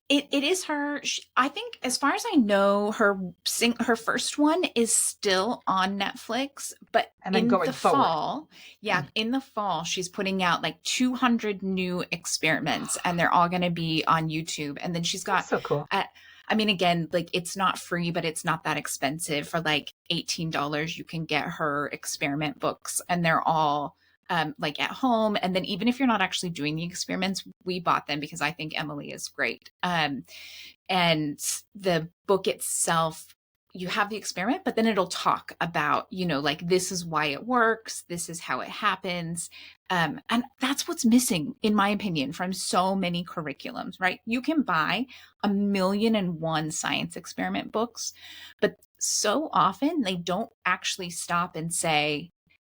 It is her. I think, as far as I know, her first one is still on Netflix, but And then in going the forward. fall, in the fall, she's putting out like 200 new experiments, and they're all going to be on YouTube. And then she's got, That's so cool. I mean, again, like it's not free, but it's not that expensive. For like $18, you can get her experiment books, and they're all like at home. And then even if you're not actually doing the experiments, we bought them because I think Emily is great. And the book itself, you have the experiment, but then it'll talk about, like this is why it works. This is how it happens. And that's what's missing, in my opinion, from so many curriculums, right? You can buy 1,000,001 science experiment books, but so often they don't actually stop and say,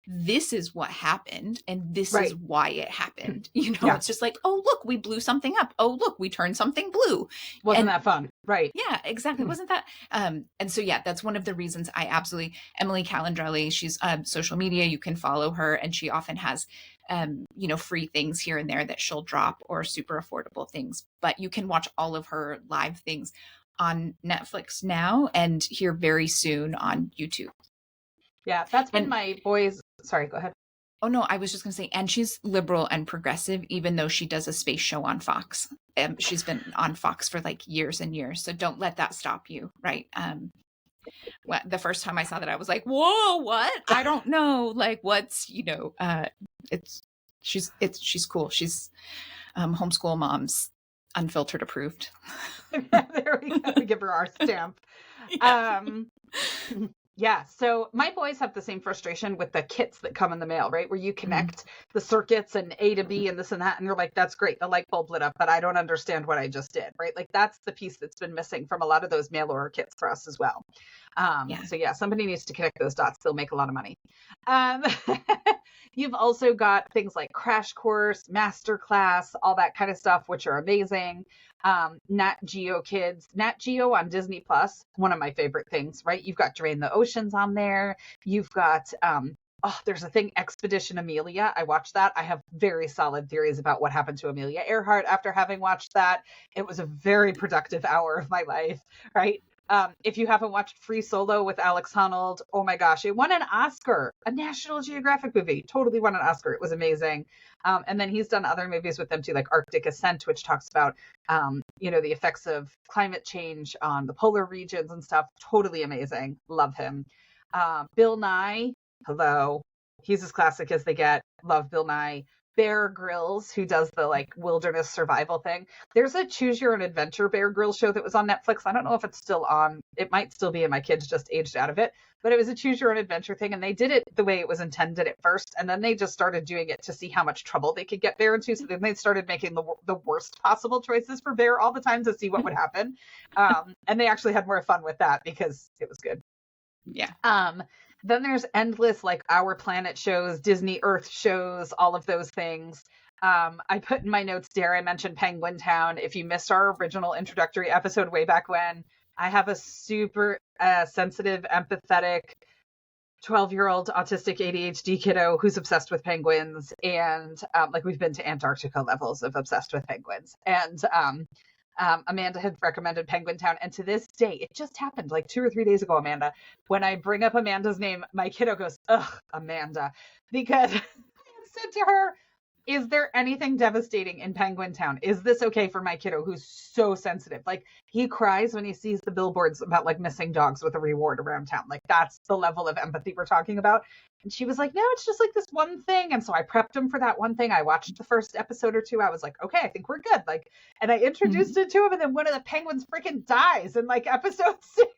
this is what happened and this Right. is why it happened. Yeah. It's just like, oh, look, we blew something up. Oh, look, we turned something blue. Wasn't that fun? Right. Yeah, exactly. Wasn't that? And so, yeah, that's one of the reasons I absolutely, Emily Calandrelli, she's social media. You can follow her, and she often has, free things here and there that she'll drop, or super affordable things. But you can watch all of her live things on Netflix now, and here very soon on YouTube. Yeah, that's been my boys. Sorry, go ahead. Oh, no, I was just going to say, and she's liberal and progressive, even though she does a space show on Fox. She's been on Fox for like years and years. So don't let that stop you, right? The first time I saw that, I was like, whoa, what? I don't know. Like, what's, she's cool. She's homeschool moms, unfiltered approved. There we go. We give her our stamp. Yeah. Yeah, so my boys have the same frustration with the kits that come in the mail, right? Where you connect the circuits and A to B and this and that, and they're like, that's great, the light bulb lit up, but I don't understand what I just did, right? Like that's the piece that's been missing from a lot of those mail order kits for us as well. So yeah, somebody needs to connect those dots. They'll make a lot of money. You've also got things like Crash Course, Masterclass, all that kind of stuff, which are amazing. Nat Geo Kids, Nat Geo on Disney Plus, one of my favorite things, right? You've got Drain the Oceans on there. You've got, there's a thing, Expedition Amelia. I watched that. I have very solid theories about what happened to Amelia Earhart after having watched that. It was a very productive hour of my life, right? If you haven't watched Free Solo with Alex Honnold, oh my gosh, it won an Oscar, a National Geographic movie, totally won an Oscar. It was amazing. And then he's done other movies with them too, like Arctic Ascent, which talks about, the effects of climate change on the polar regions and stuff. Totally amazing. Love him. Bill Nye, hello. He's as classic as they get. Love Bill Nye. Bear Grylls, who does the like wilderness survival thing. There's a Choose Your Own Adventure Bear Grylls show that was on Netflix. I don't know if it's still on. It might still be, and my kids just aged out of it. But it was a Choose Your Own Adventure thing, and they did it the way it was intended at first, and then they just started doing it to see how much trouble they could get Bear into. So then they started making the worst possible choices for Bear all the time to see what would happen. And they actually had more fun with that because it was good. Yeah. Then there's endless like Our Planet shows, Disney Earth shows, all of those things. I put in my notes, dare I mention Penguin Town. If you missed our original introductory episode way back when, I have a super sensitive, empathetic 12-year-old autistic ADHD kiddo who's obsessed with penguins. And like we've been to Antarctica levels of obsessed with penguins. And Amanda had recommended Penguin Town. And to this day, it just happened like 2 or 3 days ago, Amanda. When I bring up Amanda's name, my kiddo goes, ugh, Amanda. Because I said to her, is there anything devastating in Penguin Town? Is this okay for my kiddo who's so sensitive? Like, he cries when he sees the billboards about like missing dogs with a reward around town. Like, that's the level of empathy we're talking about. And she was like, no, it's just like this one thing. And so I prepped him for that one thing. I watched the first episode or two. I was like, okay, I think we're good. Like, and I introduced it to him, and then one of the penguins freaking dies in like episode 6.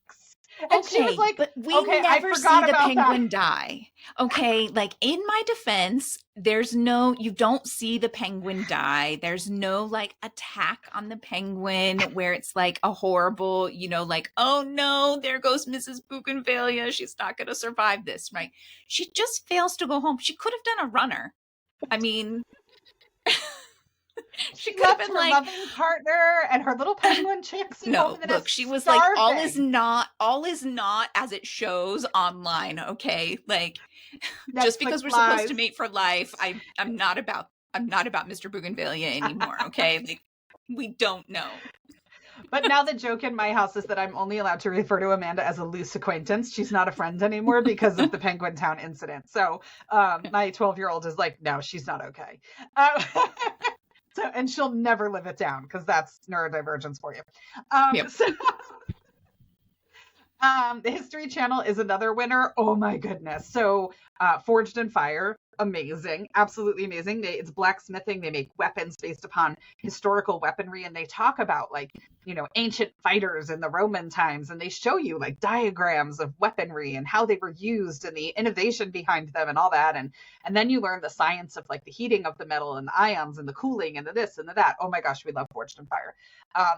And Okay, she was like, but we okay, I never see forgot the about penguin that. die. Okay, like in my defense, you don't see the penguin die. There's no like attack on the penguin where it's like a horrible, like, oh no, there goes Mrs. Bougainvillea. She's not going to survive this, right? She just fails to go home. She could have done a runner. I mean, she could have Left been her like, loving partner and her little penguin chicks at home no, in the look, nest she was like, all is starving. not as it shows online. Okay, like just because Netflix we're supposed to lies. mate for life, I'm not about Mr. Bougainvillea anymore. Okay, like we don't know. But now the joke in my house is that I'm only allowed to refer to Amanda as a loose acquaintance. She's not a friend anymore because of the Penguin Town incident. So my 12-year-old is like, no, she's not okay. So, and she'll never live it down because that's neurodivergence for you. Yep. So, the History Channel is another winner. Oh my goodness. So Forged in Fire, amazing, absolutely amazing. It's blacksmithing. They make weapons based upon historical weaponry, and they talk about like, ancient fighters in the Roman times, and they show you like diagrams of weaponry and how they were used and the innovation behind them and all that. And then you learn the science of like the heating of the metal and the ions and the cooling and the this and the that. Oh my gosh, we love Forged in Fire.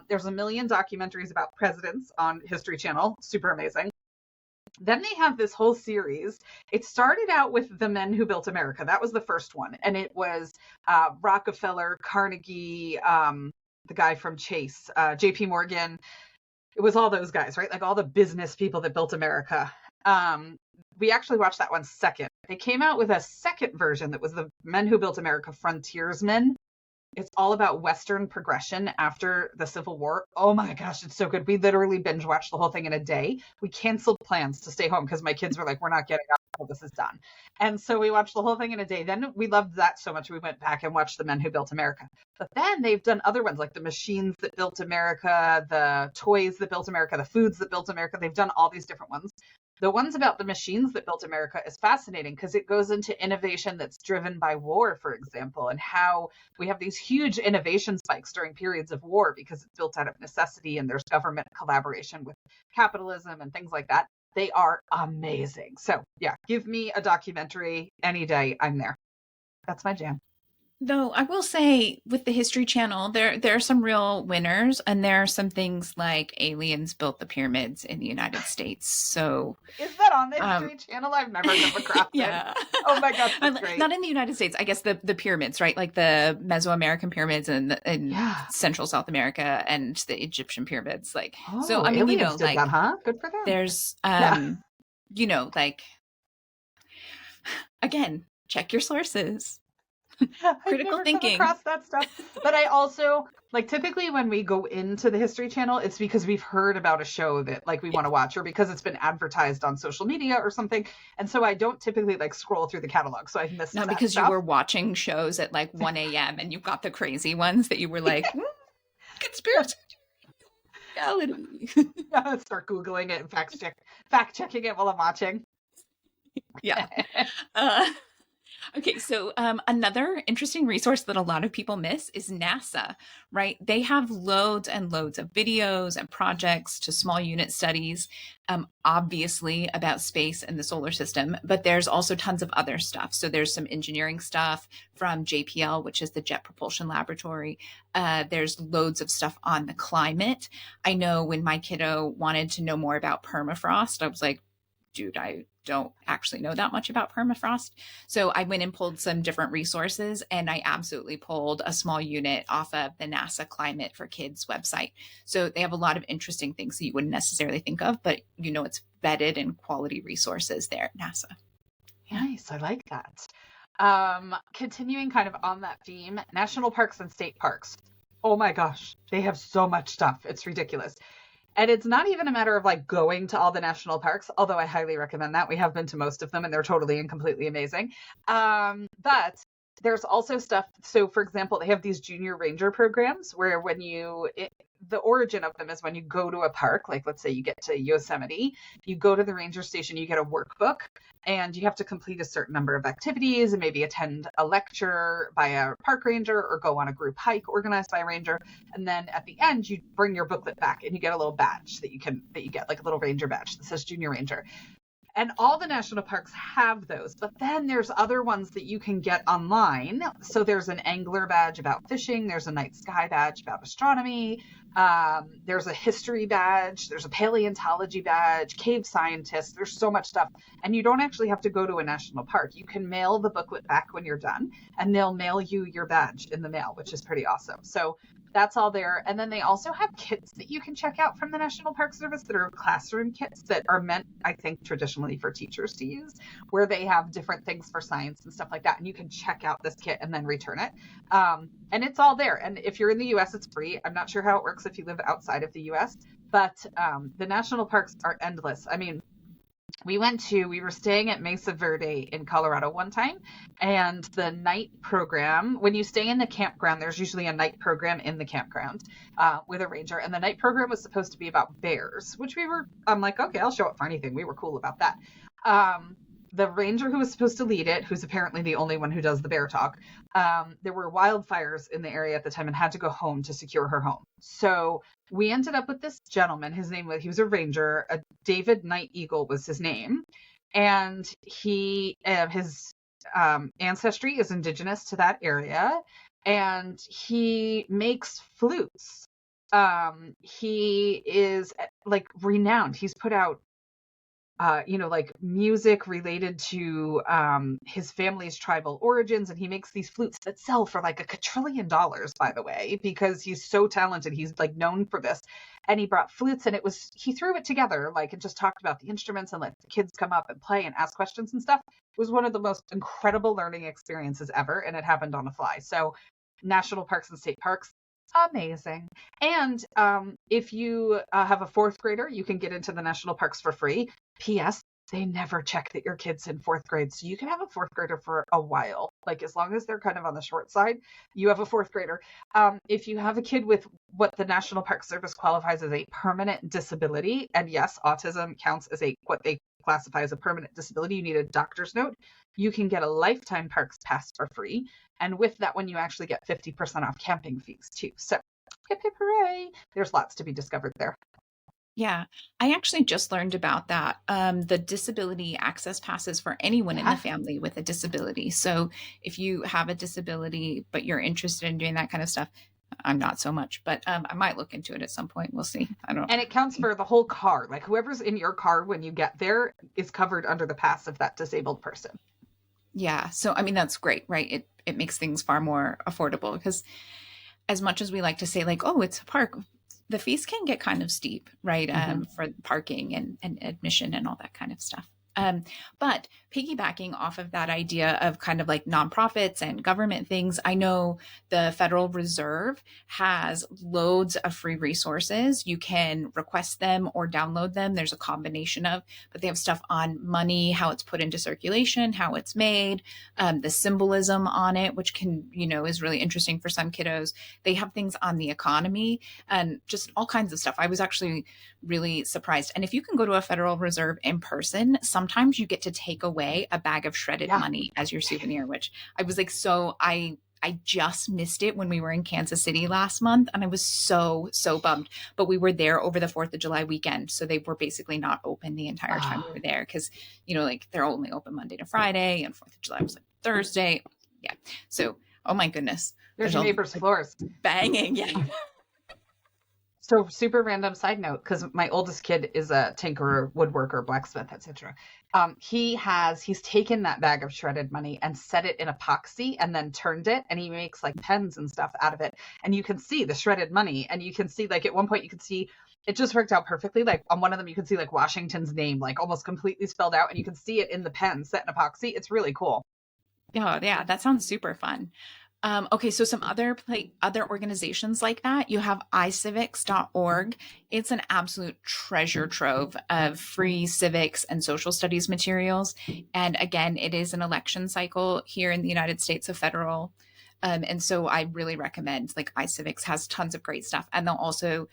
There's a million documentaries about presidents on History Channel. Super amazing. Then they have this whole series. It started out with The Men Who Built America. That was the first one. And it was Rockefeller, Carnegie, the guy from Chase, JP Morgan. It was all those guys, right? Like all the business people that built America. We actually watched that one second. They came out with a second version that was The Men Who Built America, Frontiersmen. It's all about Western progression after the Civil War. Oh my gosh, it's so good. We literally binge watched the whole thing in a day. We canceled plans to stay home because my kids were like, we're not getting up until this is done. And so we watched the whole thing in a day. Then we loved that so much we went back and watched The Men Who Built America. But then they've done other ones like The Machines That Built America, The Toys That Built America, The Foods That Built America. They've done all these different ones. The ones about the machines that built America is fascinating because it goes into innovation that's driven by war, for example, and how we have these huge innovation spikes during periods of war because it's built out of necessity and there's government collaboration with capitalism and things like that. They are amazing. So yeah, give me a documentary any day. I'm there. That's my jam. Though I will say with the History Channel, there are some real winners, and there are some things like aliens built the pyramids in the United States. So is that on the History Channel? I've never come across yeah. it. Oh my gosh, that's great. Not in the United States. I guess the pyramids, right? Like the Mesoamerican pyramids and Central South America and the Egyptian pyramids. Like so, I mean, aliens did like that, huh? Good for them. There's like again, check your sources. Critical thinking. Come across that stuff. But I also like typically when we go into the History Channel, it's because we've heard about a show that like we want to watch or because it's been advertised on social media or something. And so I don't typically like scroll through the catalog. So I've missed No, because stuff. You were watching shows at like 1 a.m. and you got the crazy ones that you were like, conspiracy. Yeah, start Googling it and fact checking it while I'm watching. Yeah. Okay, so another interesting resource that a lot of people miss is NASA, right? They have loads and loads of videos and projects to small unit studies, obviously about space and the solar system, but there's also tons of other stuff. So there's some engineering stuff from JPL, which is the Jet Propulsion Laboratory. There's loads of stuff on the climate. I know when my kiddo wanted to know more about permafrost, I was like, dude, I don't actually know that much about permafrost. So I went and pulled some different resources, and I absolutely pulled a small unit off of the NASA Climate for Kids website. So they have a lot of interesting things that you wouldn't necessarily think of, but it's vetted and quality resources there at NASA. Yeah. Nice. I like that. Continuing kind of on that theme, national parks and state parks. Oh my gosh, they have so much stuff. It's ridiculous. And it's not even a matter of like going to all the national parks, although I highly recommend that. We have been to most of them and they're totally and completely amazing. But there's also stuff. So, for example, they have these junior ranger programs where the origin of them is when you go to a park, like let's say you get to Yosemite, you go to the ranger station, you get a workbook, and you have to complete a certain number of activities and maybe attend a lecture by a park ranger or go on a group hike organized by a ranger. And then at the end, you bring your booklet back and you get a little badge that you get, like a little ranger badge that says junior ranger. And all the national parks have those, but then there's other ones that you can get online. So there's an angler badge about fishing. There's a night sky badge about astronomy. There's a history badge. There's a paleontology badge, cave scientist. There's so much stuff. And you don't actually have to go to a national park. You can mail the booklet back when you're done, and they'll mail you your badge in the mail, which is pretty awesome. So that's all there. And then they also have kits that you can check out from the National Park Service that are classroom kits that are meant, I think, traditionally for teachers to use, where they have different things for science and stuff like that. And you can check out this kit and then return it. And it's all there. And if you're in the US, it's free. I'm not sure how it works if you live outside of the US, but the national parks are endless. I mean, we were staying at Mesa Verde in Colorado one time, and the night program, when you stay in the campground, there's usually a night program in the campground with a ranger, and the night program was supposed to be about bears, which I'm like, okay, I'll show up for anything. We were cool about that. The ranger who was supposed to lead it, who's apparently the only one who does the bear talk, there were wildfires in the area at the time and had to go home to secure her home. So we ended up with this gentleman. He was a ranger. David Night Eagle was his name. And his ancestry is indigenous to that area. And he makes flutes. He is like renowned. He's put out like music related to his family's tribal origins, and he makes these flutes that sell for like $1 quadrillion, by the way, because he's so talented. He's like known for this, and he brought flutes, and he threw it together like and just talked about the instruments and let the kids come up and play and ask questions and stuff. It was one of the most incredible learning experiences ever, and it happened on the fly. So national parks and state parks, amazing. And if you have a fourth grader, you can get into the national parks for free. P.S. They never check that your kid's in fourth grade, so you can have a fourth grader for a while. Like as long as they're kind of on the short side, you have a fourth grader. If you have a kid with what the National Park Service qualifies as a permanent disability, and yes, autism counts as what they classify as a permanent disability, you need a doctor's note. You can get a lifetime parks pass for free, and with that one, you actually get 50% off camping fees too. So, hip hip hooray! There's lots to be discovered there. Yeah, I actually just learned about that. The disability access passes for anyone in the family with a disability. So if you have a disability, but you're interested in doing that kind of stuff, I'm not so much, but I might look into it at some point. We'll see. I don't know. And it counts for the whole car. Like whoever's in your car when you get there is covered under the pass of that disabled person. Yeah. So, I mean, that's great, right? It makes things far more affordable because as much as we like to say like, oh, it's a park, the fees can get kind of steep, right? For parking and admission and all that kind of stuff. But piggybacking off of that idea of kind of like nonprofits and government things, I know the Federal Reserve has loads of free resources. You can request them or download them. There's a combination of, but they have stuff on money, how it's put into circulation, how it's made, the symbolism on it, which can, is really interesting for some kiddos. They have things on the economy and just all kinds of stuff. I was actually really surprised. And if you can go to a Federal Reserve in person, sometimes you get to take away a bag of shredded money as your souvenir, which I was like, I just missed it when we were in Kansas City last month. And I was so bummed, but we were there over the 4th of July weekend. So they were basically not open the entire time we were there. Cause like they're only open Monday to Friday and 4th of July was like Thursday. Yeah. So, oh my goodness. There's your neighbor's floors. Banging. Yeah. So super random side note, because my oldest kid is a tinkerer, woodworker, blacksmith, etc. He's taken that bag of shredded money and set it in epoxy and then turned it, and he makes like pens and stuff out of it. And you can see the shredded money, and you can see like at one point you could see it just worked out perfectly. Like on one of them you can see like Washington's name like almost completely spelled out, and you can see it in the pen set in epoxy. It's really cool. Oh, yeah, that sounds super fun. Okay, so some other organizations like that, you have icivics.org. It's an absolute treasure trove of free civics and social studies materials. And again, it is an election cycle here in the United States, a federal. And so I really recommend like iCivics has tons of great stuff. And they'll also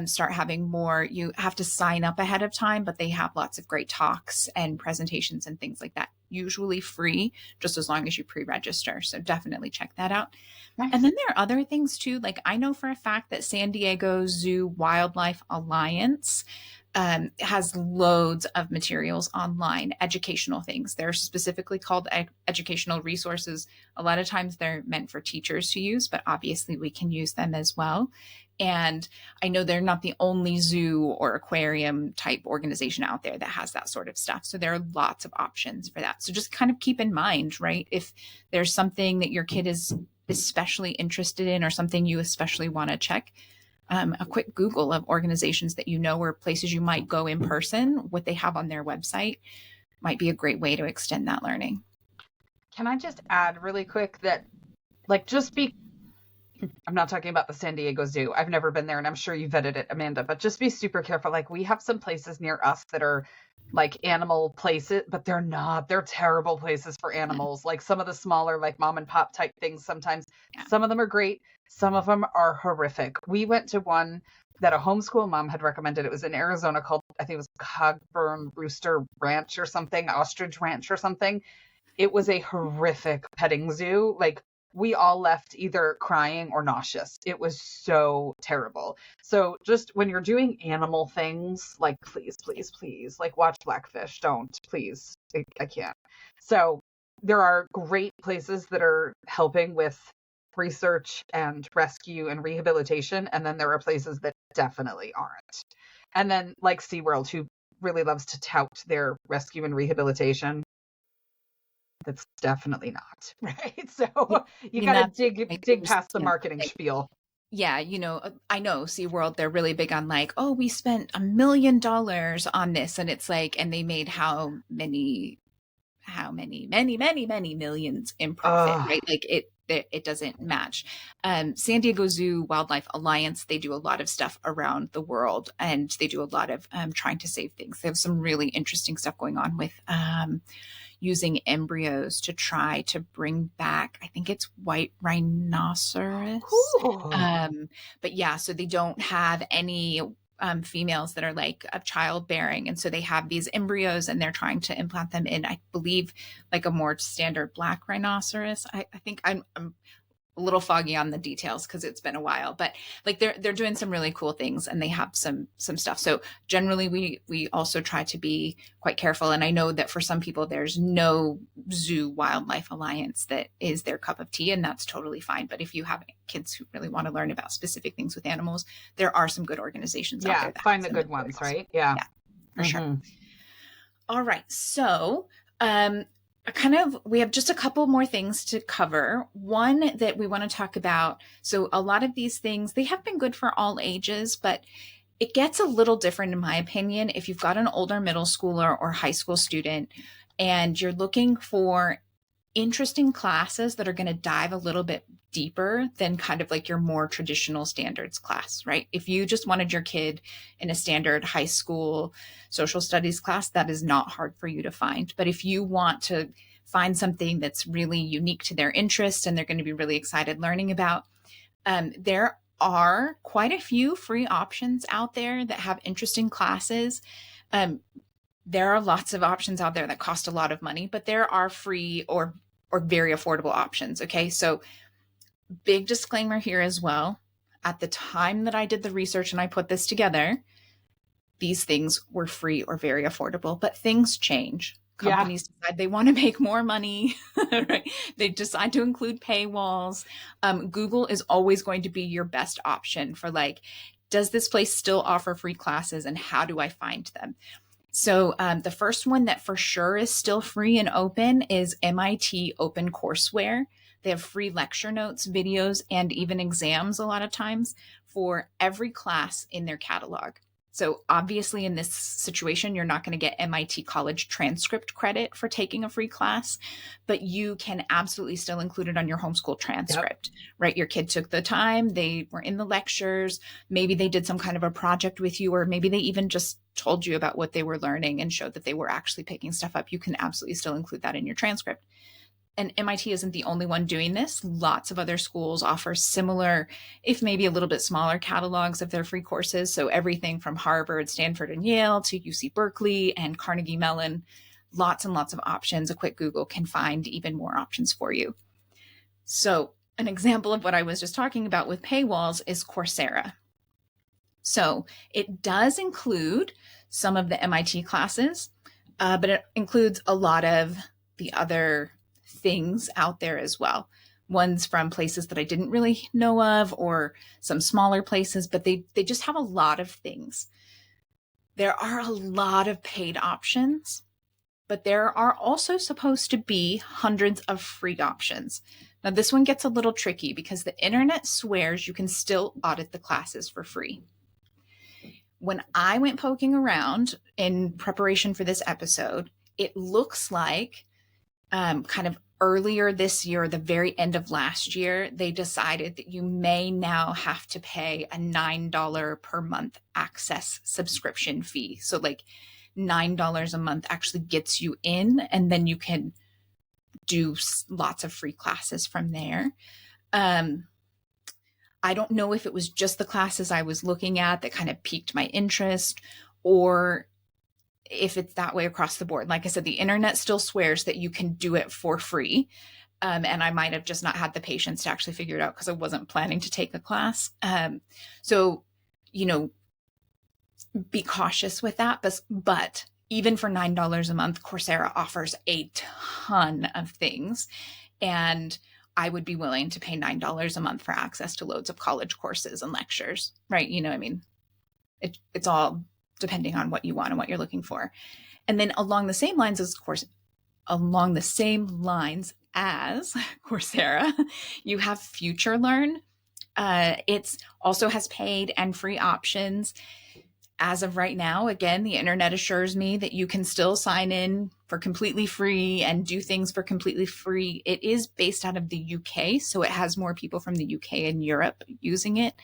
start having more, you have to sign up ahead of time, but they have lots of great talks and presentations and things like that, usually free, just as long as you pre-register. So definitely check that out. Nice. And then there are other things too. Like I know for a fact that San Diego Zoo Wildlife Alliance has loads of materials online, educational things. They're specifically called educational resources. A lot of times they're meant for teachers to use, but obviously we can use them as well. And I know they're not the only zoo or aquarium type organization out there that has that sort of stuff. So there are lots of options for that. So just kind of keep in mind, right? If there's something that your kid is especially interested in or something you especially want to check, a quick Google of organizations that you know or places you might go in person, what they have on their website might be a great way to extend that learning. Can I just add really quick that I'm not talking about the San Diego Zoo. I've never been there, and I'm sure you vetted it, Amanda, but just be super careful. Like we have some places near us that are like animal places, but they're not. They're terrible places for animals. Like some of the smaller, like mom and pop type things sometimes. Yeah. Some of them are great. Some of them are horrific. We went to one that a homeschool mom had recommended. It was in Arizona called, I think it was Cogburn Rooster Ranch or something, Ostrich Ranch or something. It was a horrific petting zoo. Like we all left either crying or nauseous. It was so terrible. So just when you're doing animal things, like please, please, please, like watch Blackfish. Don't, please. I can't. So there are great places that are helping with research and rescue and rehabilitation. And then there are places that definitely aren't. And then like SeaWorld, who really loves to tout their rescue and rehabilitation. That's definitely not, right? So you got to dig past the marketing spiel. Yeah, you know, I know SeaWorld, they're really big on like, oh, we spent $1 million on this. And it's like, and they made how many millions in profit, right? Like it doesn't match. San Diego Zoo Wildlife Alliance, they do a lot of stuff around the world, and they do a lot of trying to save things. They have some really interesting stuff going on with using embryos to try to bring back, I think it's white rhinoceros. Cool. But yeah, so they don't have any females that are like of childbearing. And so they have these embryos and they're trying to implant them in, I believe, like a more standard black rhinoceros. I think I'm a little foggy on the details because it's been a while, but like they're doing some really cool things and they have some stuff. So generally we also try to be quite careful. And I know that for some people, there's no Zoo Wildlife Alliance that is their cup of tea, and that's totally fine. But if you have kids who really want to learn about specific things with animals, there are some good organizations out there. Yeah, find the good ones, right? Yeah, for sure. All right. So, we have just a couple more things to cover. One that we want to talk about. So a lot of these things, they have been good for all ages, but it gets a little different in my opinion. If you've got an older middle schooler or high school student and you're looking for interesting classes that are going to dive a little bit deeper than kind of like your more traditional standards class, right? If you just wanted your kid in a standard high school social studies class, that is not hard for you to find. But if you want to find something that's really unique to their interest and they're going to be really excited learning about, there are quite a few free options out there that have interesting classes. There are lots of options out there that cost a lot of money, but there are free or very affordable options. Okay. So big disclaimer here as well. At the time that I did the research and I put this together, these things were free or very affordable, but things change. Companies decide they want to make more money, right? They decide to include paywalls. Google is always going to be your best option for like does this place still offer free classes and how do I find them? So the first one that for sure is still free and open is MIT OpenCourseWare. They have free lecture notes, videos, and even exams a lot of times for every class in their catalog. So obviously in this situation, you're not going to get MIT college transcript credit for taking a free class, but you can absolutely still include it on your homeschool transcript, right? Your kid took the time, they were in the lectures, maybe they did some kind of a project with you, or maybe they even just told you about what they were learning and showed that they were actually picking stuff up. You can absolutely still include that in your transcript. And MIT isn't the only one doing this. Lots of other schools offer similar, if maybe a little bit smaller catalogs of their free courses. So everything from Harvard, Stanford, and Yale to UC Berkeley and Carnegie Mellon, lots and lots of options. A quick Google can find even more options for you. So an example of what I was just talking about with paywalls is Coursera. So it does include some of the MIT classes, but it includes a lot of the other things out there as well. Ones from places that I didn't really know of, or some smaller places, but they just have a lot of things. There are a lot of paid options, but there are also supposed to be hundreds of free options. Now, this one gets a little tricky because the internet swears you can still audit the classes for free. When I went poking around in preparation for this episode, it looks like kind of earlier this year, the very end of last year, they decided that you may now have to pay a $9 per month access subscription fee. So like $9 a month actually gets you in, and then you can do lots of free classes from there. I don't know if it was just the classes I was looking at that kind of piqued my interest, or if it's that way across the board. Like I said, the internet still swears that you can do it for free. And I might have just not had the patience to actually figure it out because I wasn't planning to take the class. So, be cautious with that. But even for $9 a month, Coursera offers a ton of things. And I would be willing to pay $9 a month for access to loads of college courses and lectures, right? It's all depending on what you want and what you're looking for. And then along the same lines as Coursera, you have Future Learn. It also has paid and free options. As of right now, again, the internet assures me that you can still sign in for completely free and do things for completely free. It is based out of the UK, so it has more people from the UK and Europe using it.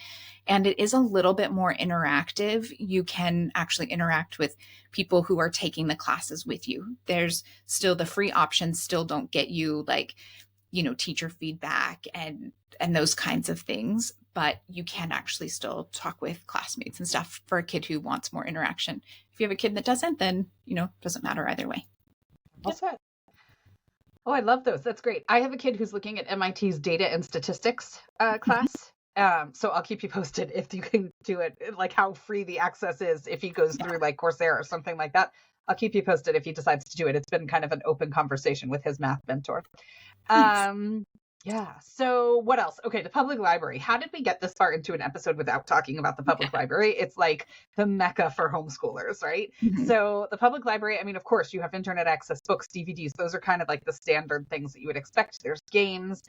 And it is a little bit more interactive. You can actually interact with people who are taking the classes with you. There's still the free options still don't get you teacher feedback and those kinds of things, but you can actually still talk with classmates and stuff for a kid who wants more interaction. If you have a kid that doesn't, then, doesn't matter either way. What's that? Oh, I love those. That's great. I have a kid who's looking at MIT's data and statistics class. So I'll keep you posted if you can do it, like how free the access is if he goes through like Coursera or something like that. I'll keep you posted if he decides to do it. It's been kind of an open conversation with his math mentor. Nice. Yeah. So what else? Okay. The public library. How did we get this far into an episode without talking about the public library? It's like the mecca for homeschoolers, right? Mm-hmm. So the public library, I mean, of course, you have internet access, books, DVDs. Those are kind of like the standard things that you would expect. There's games.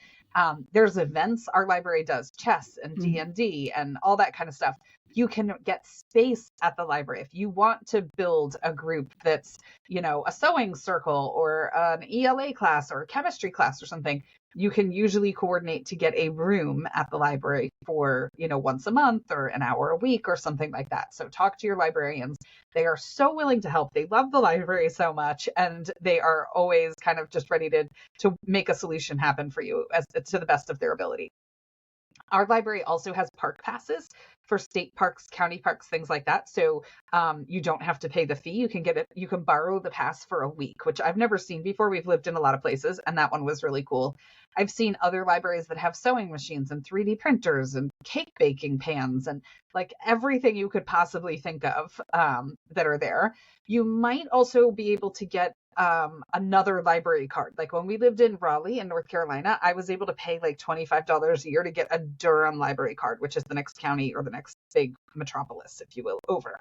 There's events. Our library does chess and D&D and all that kind of stuff. You can get space at the library. If you want to build a group that's, a sewing circle or an ELA class or a chemistry class or something, you can usually coordinate to get a room at the library for, once a month or an hour a week or something like that. So talk to your librarians. They are so willing to help. They love the library so much, and they are always kind of just ready to make a solution happen for you to the best of their ability. Our library also has park passes for state parks, county parks, things like that. So you don't have to pay the fee. You can get it. You can borrow the pass for a week, which I've never seen before. We've lived in a lot of places, and that one was really cool. I've seen other libraries that have sewing machines and 3D printers and cake baking pans and like everything you could possibly think of that are there. You might also be able to get another library card. Like when we lived in Raleigh in North Carolina, I was able to pay like $25 a year to get a Durham library card, which is the next county or the next big metropolis, if you will, over.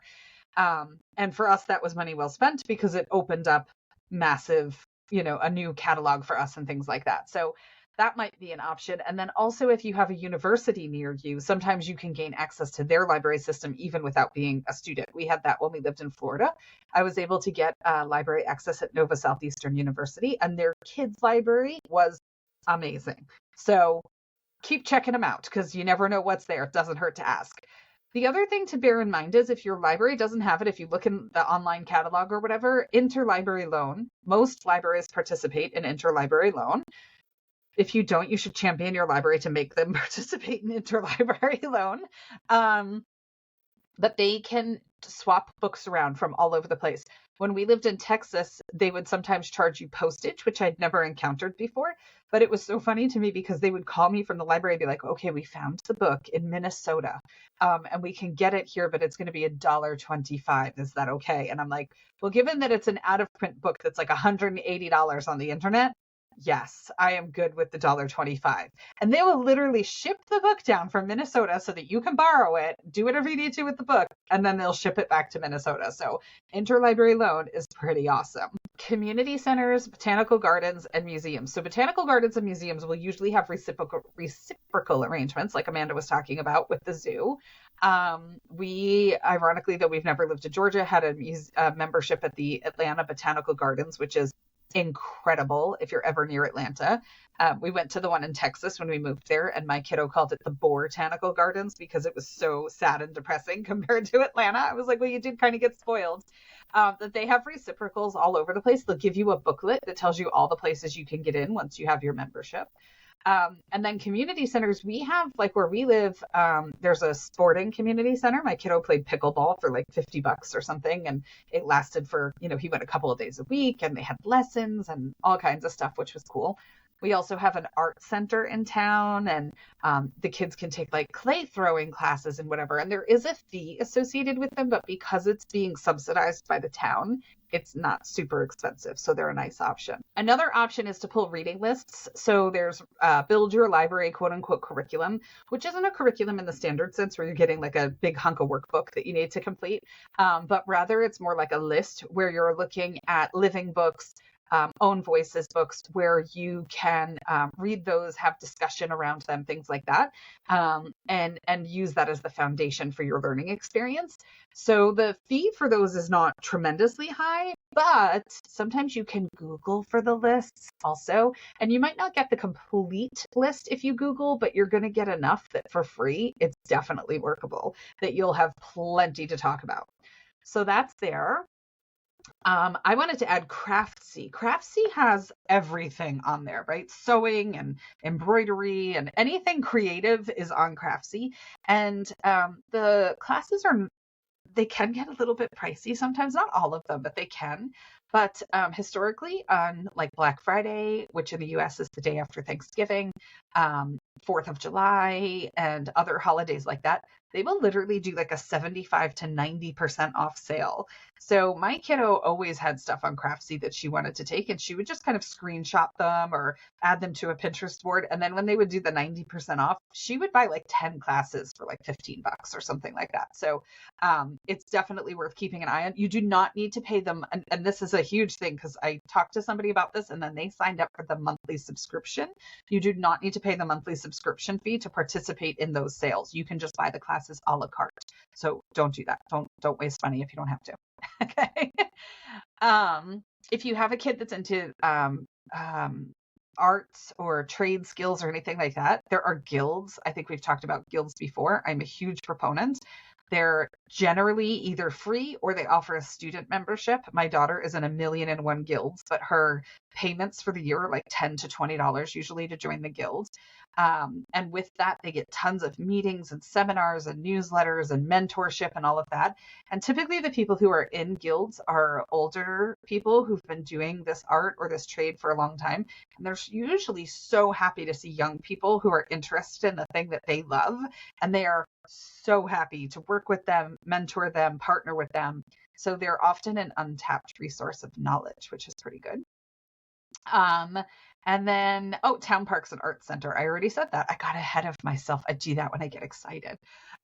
And for us, that was money well spent because it opened up massive, a new catalog for us and things like that. So that might be an option. And then also, if you have a university near you, sometimes you can gain access to their library system even without being a student. We had that when we lived in Florida. I was able to get library access at Nova Southeastern University, and their kids' library was amazing. So keep checking them out because you never know what's there. It doesn't hurt to ask. The other thing to bear in mind is if your library doesn't have it, if you look in the online catalog or whatever, interlibrary loan, most libraries participate in interlibrary loan. If you don't, you should champion your library to make them participate in interlibrary loan. But they can swap books around from all over the place. When we lived in Texas, they would sometimes charge you postage, which I'd never encountered before. But it was so funny to me because they would call me from the library and be like, okay, we found the book in Minnesota and we can get it here, but it's going to be $1.25. Is that okay? And I'm like, well, given that it's an out of print book that's like $180 on the internet, yes, I am good with the $1.25. And they will literally ship the book down from Minnesota so that you can borrow it, do whatever you need to with the book, and then they'll ship it back to Minnesota. So interlibrary loan is pretty awesome. Community centers, botanical gardens, and museums. So botanical gardens and museums will usually have reciprocal arrangements, like Amanda was talking about with the zoo. We, ironically, though we've never lived in Georgia, had a membership at the Atlanta Botanical Gardens, which is incredible if you're ever near Atlanta. We went to the one in Texas when we moved there, and my kiddo called it the Botanical Gardens because it was so sad and depressing compared to Atlanta. I was like, well, you did kind of get spoiled. That they have reciprocals all over the place. They'll give you a booklet that tells you all the places you can get in once you have your membership. And then community centers, we have, like where we live, there's a sporting community center. My kiddo played pickleball for like $50 or something. And it lasted for, he went a couple of days a week and they had lessons and all kinds of stuff, which was cool. We also have an art center in town, and the kids can take like clay throwing classes and whatever. And there is a fee associated with them, but because it's being subsidized by the town, it's not super expensive. So they're a nice option. Another option is to pull reading lists. So there's build your library, quote unquote, curriculum, which isn't a curriculum in the standard sense where you're getting like a big hunk of workbook that you need to complete. But rather it's more like a list where you're looking at living books, own voices books where you can read those, have discussion around them, things like that, and use that as the foundation for your learning experience. So the fee for those is not tremendously high, but sometimes you can Google for the lists also, and you might not get the complete list if you Google, but you're going to get enough that for free, it's definitely workable, that you'll have plenty to talk about. So that's there. I wanted to add Craftsy. Craftsy has everything on there, right? Sewing and embroidery and anything creative is on Craftsy. And the classes they can get a little bit pricey sometimes, not all of them, but they can. But historically on like Black Friday, which in the US is the day after Thanksgiving, 4th of July and other holidays like that, they will literally do like a 75 to 90% off sale. So my kiddo always had stuff on Craftsy that she wanted to take, and she would just kind of screenshot them or add them to a Pinterest board. And then when they would do the 90% off, she would buy like 10 classes for like $15 or something like that. So it's definitely worth keeping an eye on. You do not need to pay them. And this is a huge thing because I talked to somebody about this and then they signed up for the monthly subscription. You do not need to pay the monthly subscription fee to participate in those sales. You can just buy the classes a la carte. So don't do that. Don't waste money if you don't have to. Okay. If you have a kid that's into arts or trade skills or anything like that, there are guilds. I think we've talked about guilds before. I'm a huge proponent. They're generally either free or they offer a student membership. My daughter is in 1,000,001 guilds, but her payments for the year are like $10 to $20 usually to join the guild. And with that, they get tons of meetings and seminars and newsletters and mentorship and all of that. And typically the people who are in guilds are older people who've been doing this art or this trade for a long time. And they're usually so happy to see young people who are interested in the thing that they love. And they are so happy to work with them, mentor them, partner with them. So they're often an untapped resource of knowledge, which is pretty good. And then, Town Parks and Arts Center. I already said that. I got ahead of myself. I do that when I get excited.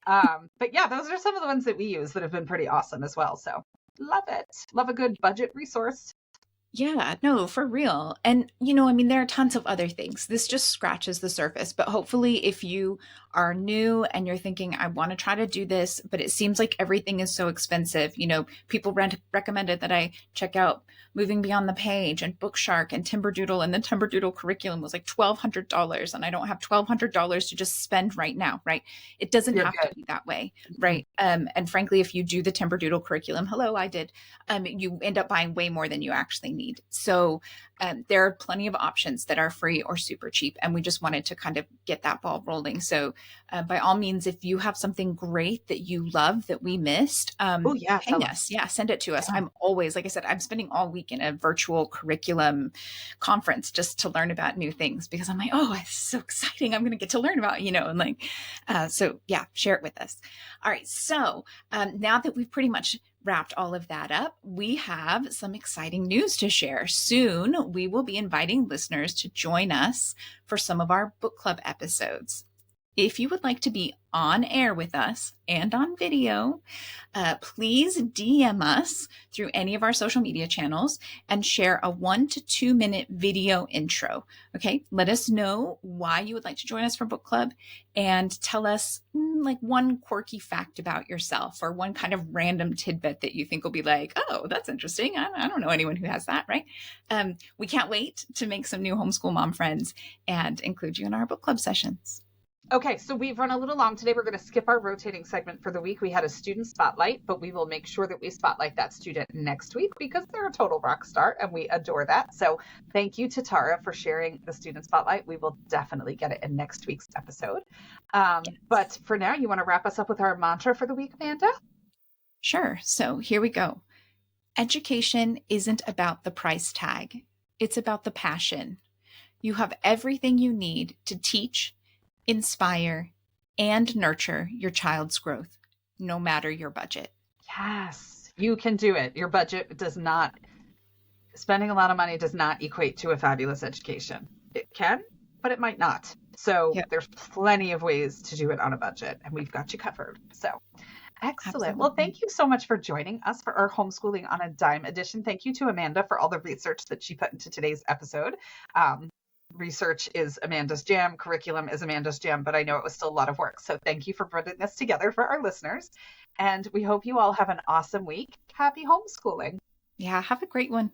But yeah, those are some of the ones that we use that have been pretty awesome as well. So love it. Love a good budget resource. Yeah, no, for real. And, you know, I mean, there are tons of other things. This just scratches the surface. But hopefully, if you are new and you're thinking, I want to try to do this, but it seems like everything is so expensive, you know, people recommended that I check out Moving Beyond the Page and Bookshark and Timberdoodle. And the Timberdoodle curriculum was like $1,200. And I don't have $1,200 to just spend right now, right? It doesn't You're have good. to be that way, right? And frankly, if you do the Timberdoodle curriculum, hello, I did, you end up buying way more than you actually need. So there are plenty of options that are free or super cheap. And we just wanted to kind of get that ball rolling. So by all means, if you have something great that you love that we missed, Oh yeah, ping tell us. us. Yeah, send it to us. Yeah. I'm always, like I said, I'm spending all week in a virtual curriculum conference just to learn about new things because I'm like, oh, it's so exciting. I'm going to get to learn about, you know, and like, so yeah, share it with us. All right. So now that we've pretty much wrapped all of that up, we have some exciting news to share. Soon, we will be inviting listeners to join us for some of our book club episodes. If you would like to be on air with us and on video, please DM us through any of our social media channels and share a 1 to 2 minute video intro. Okay, let us know why you would like to join us for book club and tell us like one quirky fact about yourself or one kind of random tidbit that you think will be like, oh, that's interesting. I don't know anyone who has that, right? We can't wait to make some new homeschool mom friends and include you in our book club sessions. Okay, so we've run a little long today. We're going to skip our rotating segment for the week. We had a student spotlight, but we will make sure that we spotlight that student next week because they're a total rock star and we adore that. So thank you to Tara for sharing the student spotlight. We will definitely get it in next week's episode. But for now, you want to wrap us up with our mantra for the week, Amanda? Sure. So here we go. Education isn't about the price tag. It's about the passion. You have everything you need to teach, inspire, and nurture your child's growth, no matter your budget. Yes, you can do it. Your budget does not, spending a lot of money does not equate to a fabulous education. It can, but it might not. So there's plenty of ways to do it on a budget, and we've got you covered. So excellent. Absolutely. Well, thank you so much for joining us for our Homeschooling on a Dime edition. Thank you to Amanda for all the research that she put into today's episode. Research is Amanda's jam, curriculum is Amanda's jam, but I know it was still a lot of work. So thank you for putting this together for our listeners. And we hope you all have an awesome week. Happy homeschooling. Yeah, have a great one.